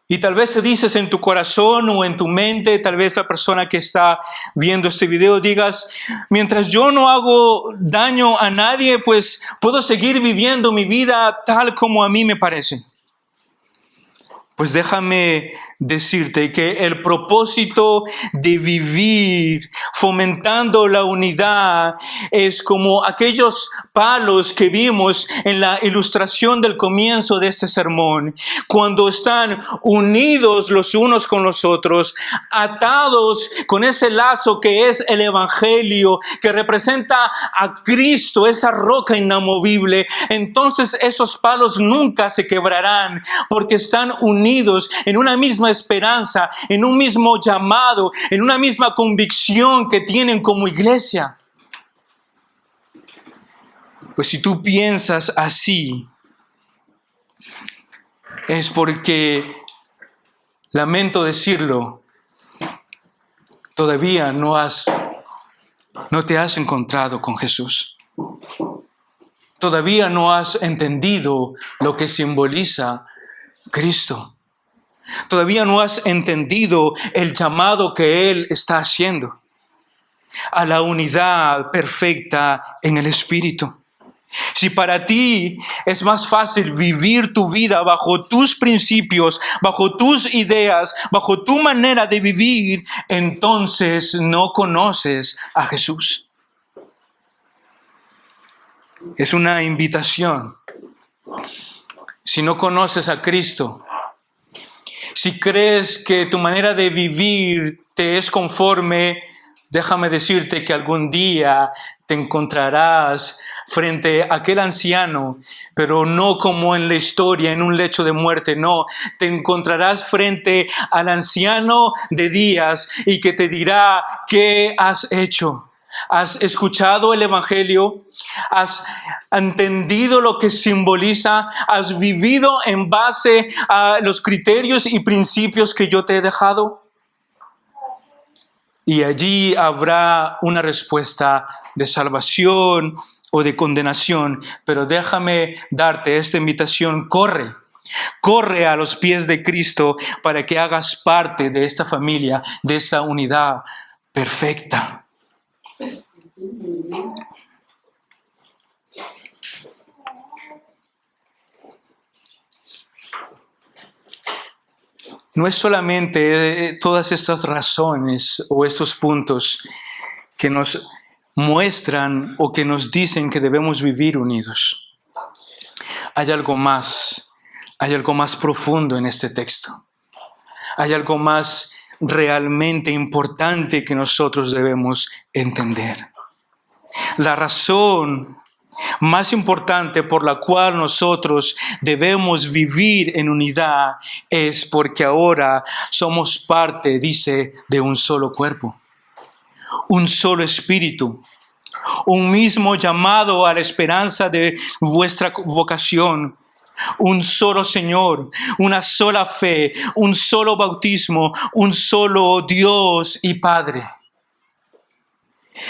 Y tal vez te dices en tu corazón o en tu mente, tal vez la persona que está viendo este video digas, mientras yo no hago daño a nadie, pues puedo seguir viviendo mi vida tal como a mí me parece. Pues déjame decirte que el propósito de vivir fomentando la unidad es como aquellos palos que vimos en la ilustración del comienzo de este sermón, cuando están unidos los unos con los otros, atados con ese lazo que es el Evangelio, que representa a Cristo, esa roca inamovible. Entonces esos palos nunca se quebrarán porque están unidos en una misma esperanza, en un mismo llamado, en una misma convicción que tienen como iglesia. Pues si tú piensas así, es porque, lamento decirlo, todavía no te has encontrado con Jesús. Todavía no has entendido lo que simboliza Cristo. Todavía no has entendido el llamado que Él está haciendo a la unidad perfecta en el Espíritu. Si para ti es más fácil vivir tu vida bajo tus principios, bajo tus ideas, bajo tu manera de vivir, entonces no conoces a Jesús. Es una invitación. Si no conoces a Cristo, si crees que tu manera de vivir te es conforme, déjame decirte que algún día te encontrarás frente a aquel anciano, pero no como en la historia, en un lecho de muerte, no. Te encontrarás frente al anciano de días y que te dirá, ¿qué has hecho? ¿Has escuchado el Evangelio? ¿Has entendido lo que simboliza? ¿Has vivido en base a los criterios y principios que yo te he dejado? Y allí habrá una respuesta de salvación o de condenación. Pero déjame darte esta invitación. Corre a los pies de Cristo para que hagas parte de esta familia, de esta unidad perfecta. No es solamente todas estas razones o estos puntos que nos muestran o que nos dicen que debemos vivir unidos. Hay algo más profundo en este texto. Hay algo más realmente importante que nosotros debemos entender. La razón más importante por la cual nosotros debemos vivir en unidad es porque ahora somos parte, dice, de un solo cuerpo, un solo espíritu, un mismo llamado a la esperanza de vuestra vocación, un solo Señor, una sola fe, un solo bautismo, un solo Dios y Padre.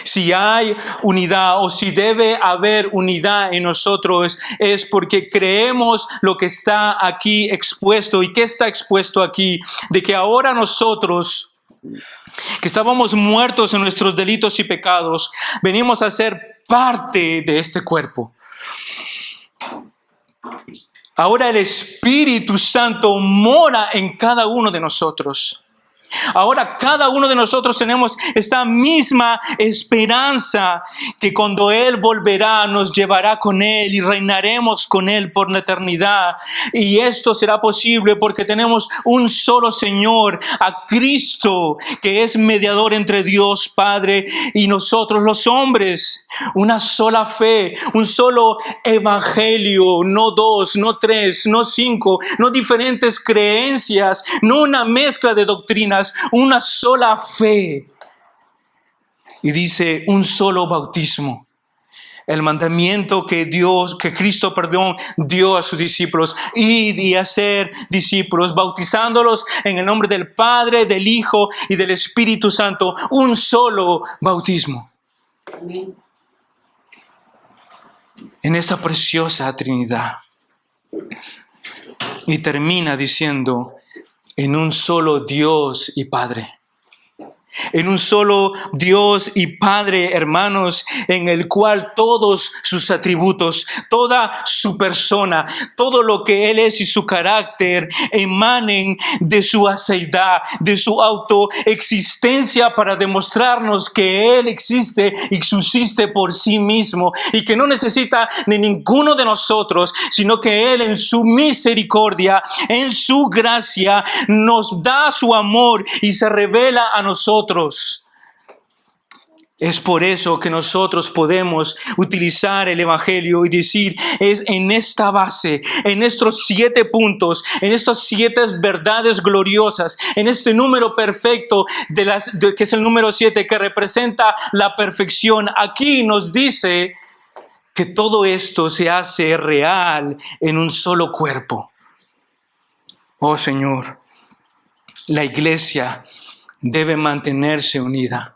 Si hay unidad o si debe haber unidad en nosotros es porque creemos lo que está aquí expuesto. ¿Y qué está expuesto aquí? De que ahora nosotros que estábamos muertos en nuestros delitos y pecados, venimos a ser parte de este cuerpo. Ahora el Espíritu Santo mora en cada uno de nosotros. Ahora cada uno de nosotros tenemos esta misma esperanza que cuando Él volverá nos llevará con Él y reinaremos con Él por la eternidad. Y esto será posible porque tenemos un solo Señor, a Cristo, que es mediador entre Dios Padre y nosotros los hombres. Una sola fe, un solo evangelio, no dos, no tres, no cinco, no diferentes creencias, no una mezcla de doctrinas, una sola fe. Y dice un solo bautismo. El mandamiento que Cristo dio a sus discípulos, id y hacer discípulos, bautizándolos en el nombre del Padre, del Hijo y del Espíritu Santo. Un solo bautismo. Amén. En esa preciosa Trinidad. Y termina diciendo, en un solo Dios y Padre. En un solo Dios y Padre, hermanos, en el cual todos sus atributos, toda su persona, todo lo que Él es y su carácter emanen de su aceidad, de su autoexistencia para demostrarnos que Él existe y subsiste por sí mismo y que no necesita de ninguno de nosotros, sino que Él en su misericordia, en su gracia, nos da su amor y se revela a nosotros. Es por eso que nosotros podemos utilizar el Evangelio y decir, es en esta base, en estos 7 puntos, en estas 7 verdades gloriosas, en este número perfecto que es el número 7, que representa la perfección. Aquí nos dice que todo esto se hace real en un solo cuerpo. Oh Señor, la iglesia debe mantenerse unida.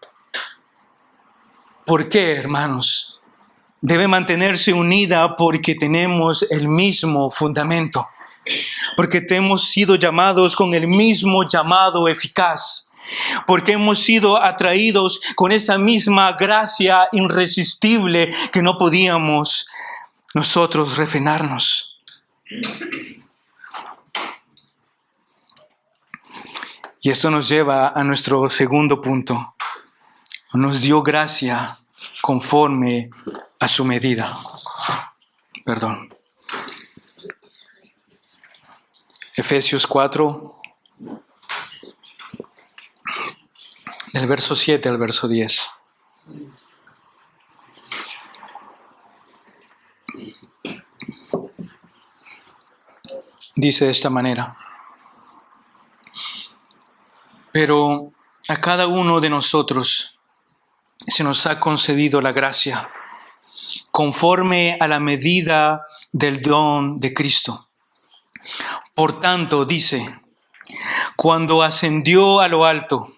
¿Por qué, hermanos? Debe mantenerse unida porque tenemos el mismo fundamento. Porque hemos sido llamados con el mismo llamado eficaz. Porque hemos sido atraídos con esa misma gracia irresistible que no podíamos nosotros refrenarnos. Y esto nos lleva a nuestro segundo punto. Nos dio gracia conforme a su medida. Perdón. Efesios 4, del verso 7 al verso 10. Dice de esta manera. Pero a cada uno de nosotros se nos ha concedido la gracia conforme a la medida del don de Cristo. Por tanto, dice, cuando ascendió a lo alto,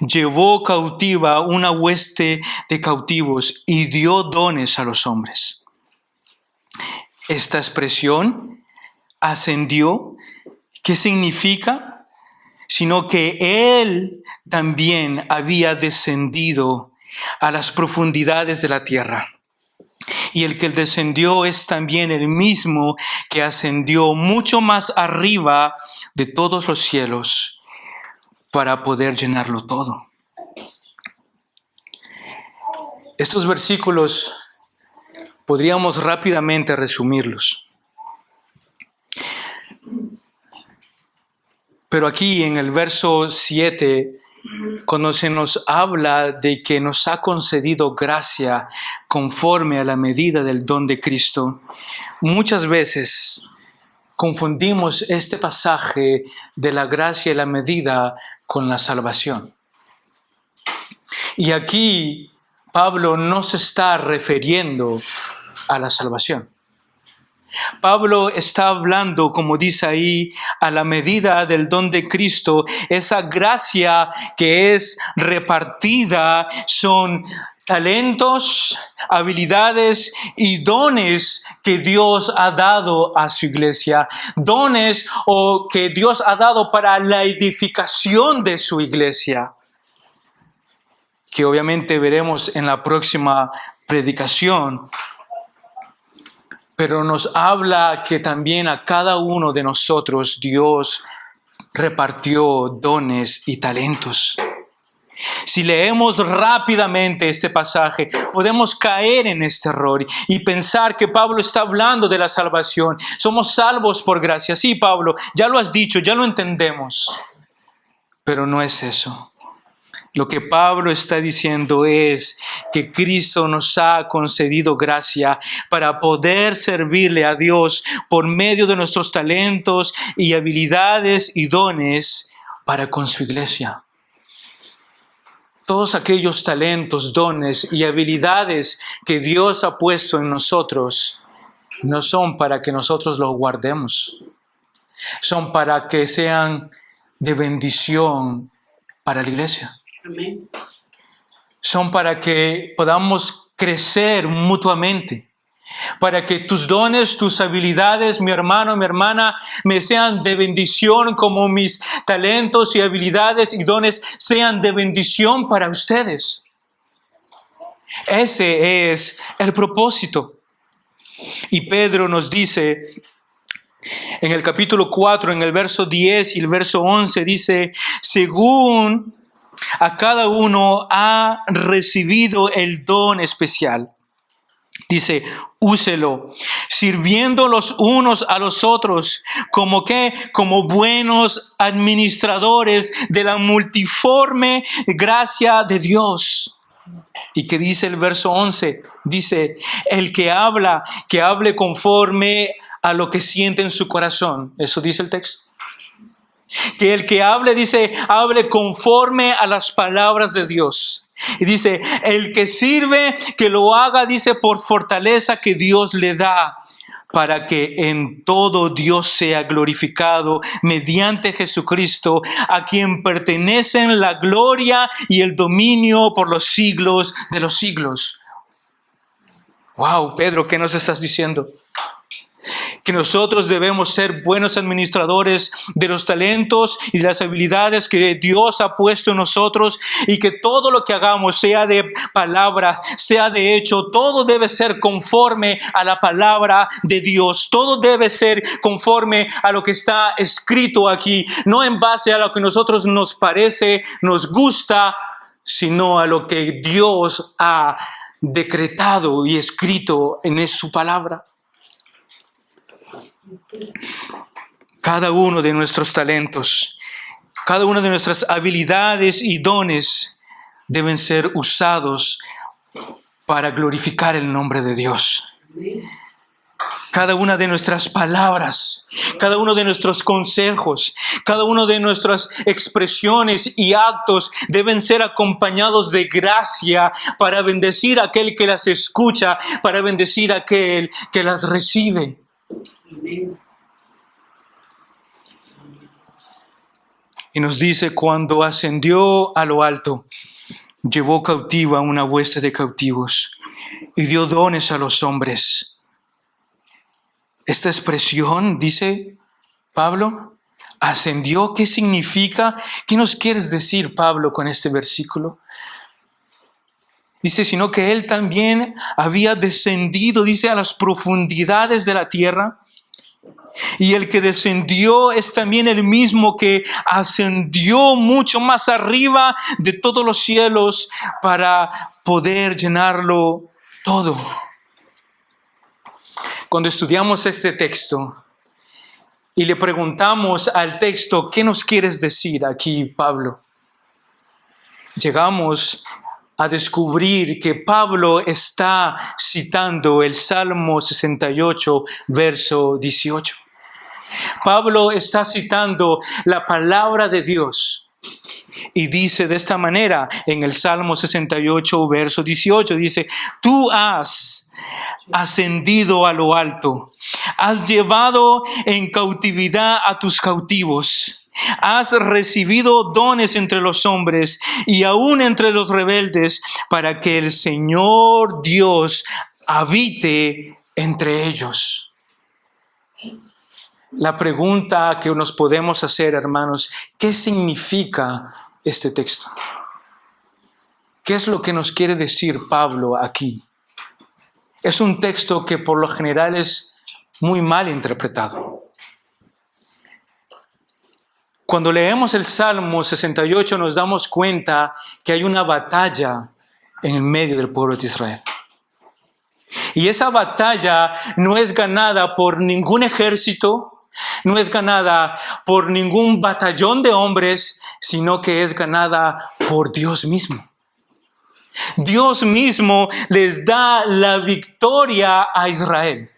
llevó cautiva una hueste de cautivos y dio dones a los hombres. Esta expresión, ascendió, ¿qué significa? Sino que Él también había descendido a las profundidades de la tierra. Y el que descendió es también el mismo que ascendió mucho más arriba de todos los cielos para poder llenarlo todo. Estos versículos podríamos rápidamente resumirlos. Pero aquí en el verso 7, cuando se nos habla de que nos ha concedido gracia conforme a la medida del don de Cristo, muchas veces confundimos este pasaje de la gracia y la medida con la salvación. Y aquí Pablo no se está refiriendo a la salvación. Pablo está hablando, como dice ahí, a la medida del don de Cristo, esa gracia que es repartida son talentos, habilidades y dones que Dios ha dado a su iglesia. Dones o que Dios ha dado para la edificación de su iglesia, que obviamente veremos en la próxima predicación. Pero nos habla que también a cada uno de nosotros Dios repartió dones y talentos. Si leemos rápidamente este pasaje, podemos caer en este error y pensar que Pablo está hablando de la salvación. Somos salvos por gracia. Sí, Pablo, ya lo has dicho, ya lo entendemos. Pero no es eso. Lo que Pablo está diciendo es que Cristo nos ha concedido gracia para poder servirle a Dios por medio de nuestros talentos y habilidades y dones para con su iglesia. Todos aquellos talentos, dones y habilidades que Dios ha puesto en nosotros no son para que nosotros los guardemos. Son para que sean de bendición para la iglesia. Amén. Son para que podamos crecer mutuamente. Para que tus dones, tus habilidades, mi hermano, mi hermana, me sean de bendición, como mis talentos y habilidades y dones sean de bendición para ustedes. Ese es el propósito. Y Pedro nos dice en el capítulo 4, en el verso 10 y el verso 11, dice: según a cada uno ha recibido el don especial. Dice, úselo, sirviendo los unos a los otros, como buenos administradores de la multiforme gracia de Dios. ¿Y qué dice el verso 11? Dice, el que hable conforme a lo que siente en su corazón. Eso dice el texto. Que el que hable, dice, hable conforme a las palabras de Dios. Y dice, el que sirve, que lo haga, dice, por fortaleza que Dios le da, para que en todo Dios sea glorificado mediante Jesucristo, a quien pertenecen la gloria y el dominio por los siglos de los siglos. Wow, Pedro, ¿qué nos estás diciendo? Que nosotros debemos ser buenos administradores de los talentos y de las habilidades que Dios ha puesto en nosotros, y que todo lo que hagamos, sea de palabra, sea de hecho, todo debe ser conforme a la palabra de Dios. Todo debe ser conforme a lo que está escrito aquí, no en base a lo que a nosotros nos parece, nos gusta, sino a lo que Dios ha decretado y escrito en su palabra. Cada uno de nuestros talentos, cada una de nuestras habilidades y dones deben ser usados para glorificar el nombre de Dios. Cada una de nuestras palabras, cada uno de nuestros consejos, cada una de nuestras expresiones y actos deben ser acompañados de gracia para bendecir a aquel que las escucha, para bendecir a aquel que las recibe. Amén. Y nos dice, cuando ascendió a lo alto, llevó cautiva una hueste de cautivos y dio dones a los hombres. Esta expresión, dice Pablo, ascendió, ¿qué significa? ¿Qué nos quieres decir, Pablo, con este versículo? Dice, sino que él también había descendido, dice, a las profundidades de la tierra. Y el que descendió es también el mismo que ascendió mucho más arriba de todos los cielos para poder llenarlo todo. Cuando estudiamos este texto y le preguntamos al texto, ¿qué nos quieres decir aquí, Pablo? Llegamos a descubrir que Pablo está citando el Salmo 68, verso 18. Pablo está citando la palabra de Dios y dice de esta manera en el Salmo 68, verso 18, dice, tú has ascendido a lo alto, has llevado en cautividad a tus cautivos Has recibido dones entre los hombres y aún entre los rebeldes, para que el Señor Dios habite entre ellos. La pregunta que nos podemos hacer, hermanos, ¿qué significa este texto? ¿Qué es lo que nos quiere decir Pablo aquí? Es un texto que por lo general es muy mal interpretado. Cuando leemos el Salmo 68 nos damos cuenta que hay una batalla en el medio del pueblo de Israel. Y esa batalla no es ganada por ningún ejército, no es ganada por ningún batallón de hombres, sino que es ganada por Dios mismo. Dios mismo les da la victoria a Israel.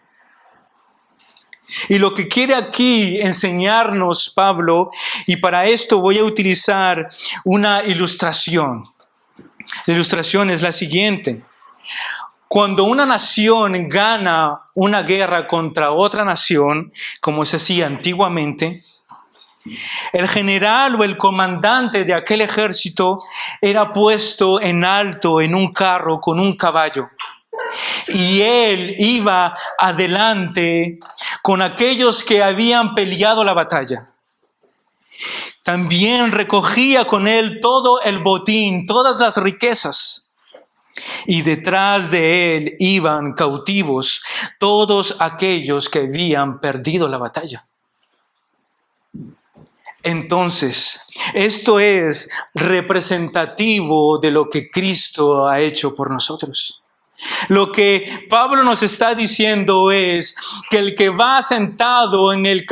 Y lo que quiere aquí enseñarnos Pablo, y para esto voy a utilizar una ilustración. La ilustración es la siguiente. Cuando una nación gana una guerra contra otra nación, como se hacía antiguamente, el general o el comandante de aquel ejército era puesto en alto en un carro con un caballo. Y él iba adelante con aquellos que habían peleado la batalla. También recogía con él todo el botín, todas las riquezas. Y detrás de él iban cautivos todos aquellos que habían perdido la batalla. Entonces, esto es representativo de lo que Cristo ha hecho por nosotros. Lo que Pablo nos está diciendo es que el que va sentado en el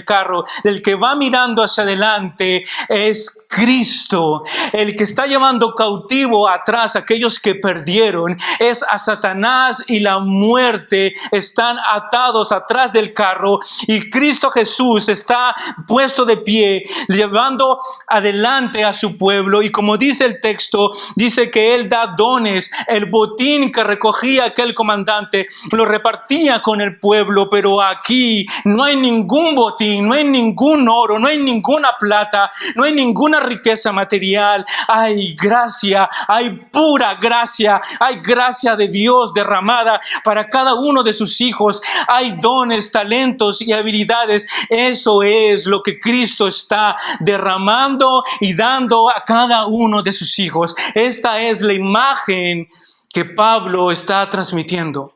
carro, el que va mirando hacia adelante es Cristo. El que está llevando cautivo atrás a aquellos que perdieron es a Satanás y la muerte. Están atados atrás del carro y Cristo Jesús está puesto de pie, llevando adelante a su pueblo. Y como dice el texto, dice que Él da dones, el botín que recogía aquel comandante lo repartía con el pueblo, pero aquí no hay ningún botín, no hay ningún oro, no hay ninguna plata, no hay ninguna riqueza material. Hay gracia, hay pura gracia, hay gracia de Dios derramada para cada uno de sus hijos. Hay dones, talentos y habilidades. Eso es lo que Cristo está derramando y dando a cada uno de sus hijos. Esta es la imagen que Pablo está transmitiendo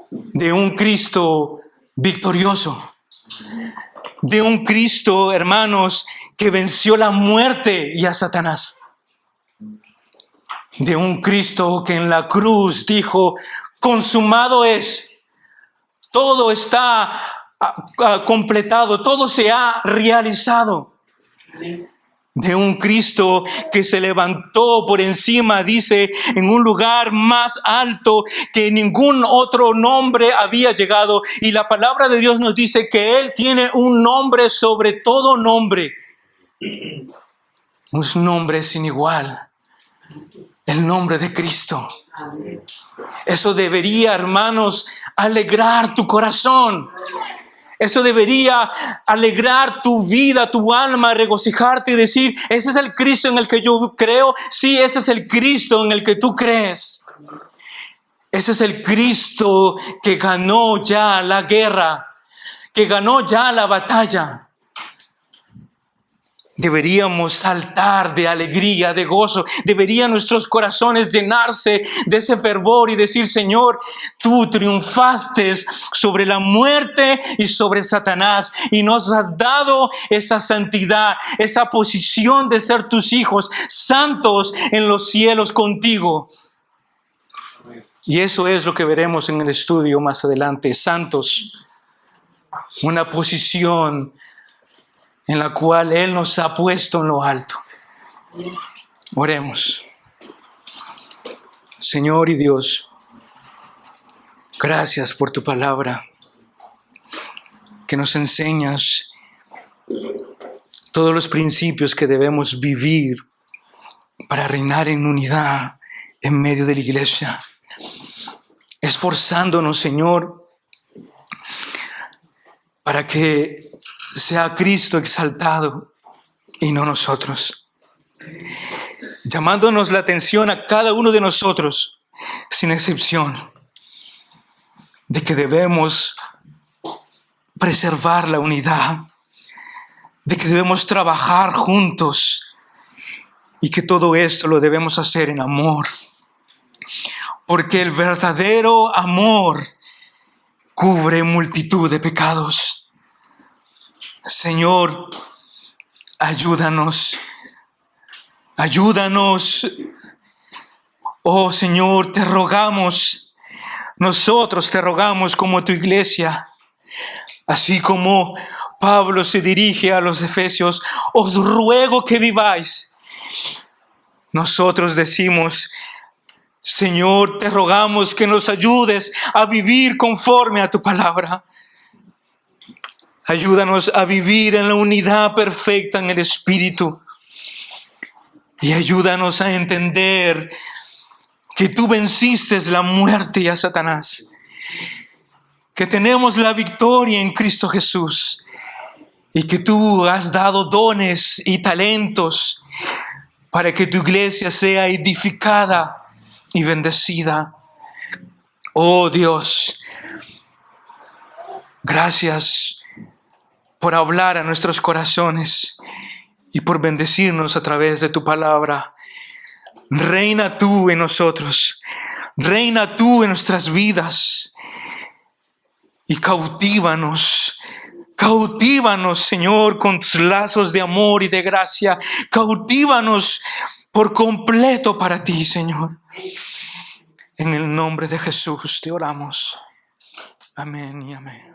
de un Cristo victorioso, de un Cristo, hermanos, que venció la muerte y a Satanás, de un Cristo que en la cruz dijo: consumado es, todo está completado, todo se ha realizado. De un Cristo que se levantó por encima, dice, en un lugar más alto que ningún otro nombre había llegado. Y la palabra de Dios nos dice que Él tiene un nombre sobre todo nombre. Un nombre sin igual. El nombre de Cristo. Eso debería, hermanos, alegrar tu corazón. Eso debería alegrar tu vida, tu alma, regocijarte y decir: ese es el Cristo en el que yo creo. Sí, ese es el Cristo en el que tú crees. Ese es el Cristo que ganó ya la guerra, que ganó ya la batalla. Deberíamos saltar de alegría, de gozo. Deberían nuestros corazones llenarse de ese fervor y decir: Señor, tú triunfaste sobre la muerte y sobre Satanás y nos has dado esa santidad, esa posición de ser tus hijos santos en los cielos contigo. Y eso es lo que veremos en el estudio más adelante. Santos, una posición en la cual Él nos ha puesto en lo alto. Oremos. Señor y Dios, gracias por tu palabra, que nos enseñas todos los principios que debemos vivir para reinar en unidad en medio de la iglesia. Esforzándonos, Señor, para que sea Cristo exaltado y no nosotros. Llamándonos la atención a cada uno de nosotros, sin excepción, de que debemos preservar la unidad, de que debemos trabajar juntos y que todo esto lo debemos hacer en amor. Porque el verdadero amor cubre multitud de pecados. Señor, ayúdanos. Ayúdanos. Oh Señor, te rogamos. Nosotros te rogamos como tu iglesia. Así como Pablo se dirige a los efesios, os ruego que viváis. Nosotros decimos, Señor, te rogamos que nos ayudes a vivir conforme a tu palabra. Ayúdanos a vivir en la unidad perfecta en el Espíritu. Y ayúdanos a entender que tú venciste la muerte y a Satanás. Que tenemos la victoria en Cristo Jesús. Y que tú has dado dones y talentos para que tu iglesia sea edificada y bendecida. Oh Dios, gracias por hablar a nuestros corazones y por bendecirnos a través de tu palabra. Reina tú en nosotros, reina tú en nuestras vidas y cautívanos. Cautívanos, Señor, con tus lazos de amor y de gracia. Cautívanos por completo para ti, Señor. En el nombre de Jesús te oramos. Amén y amén.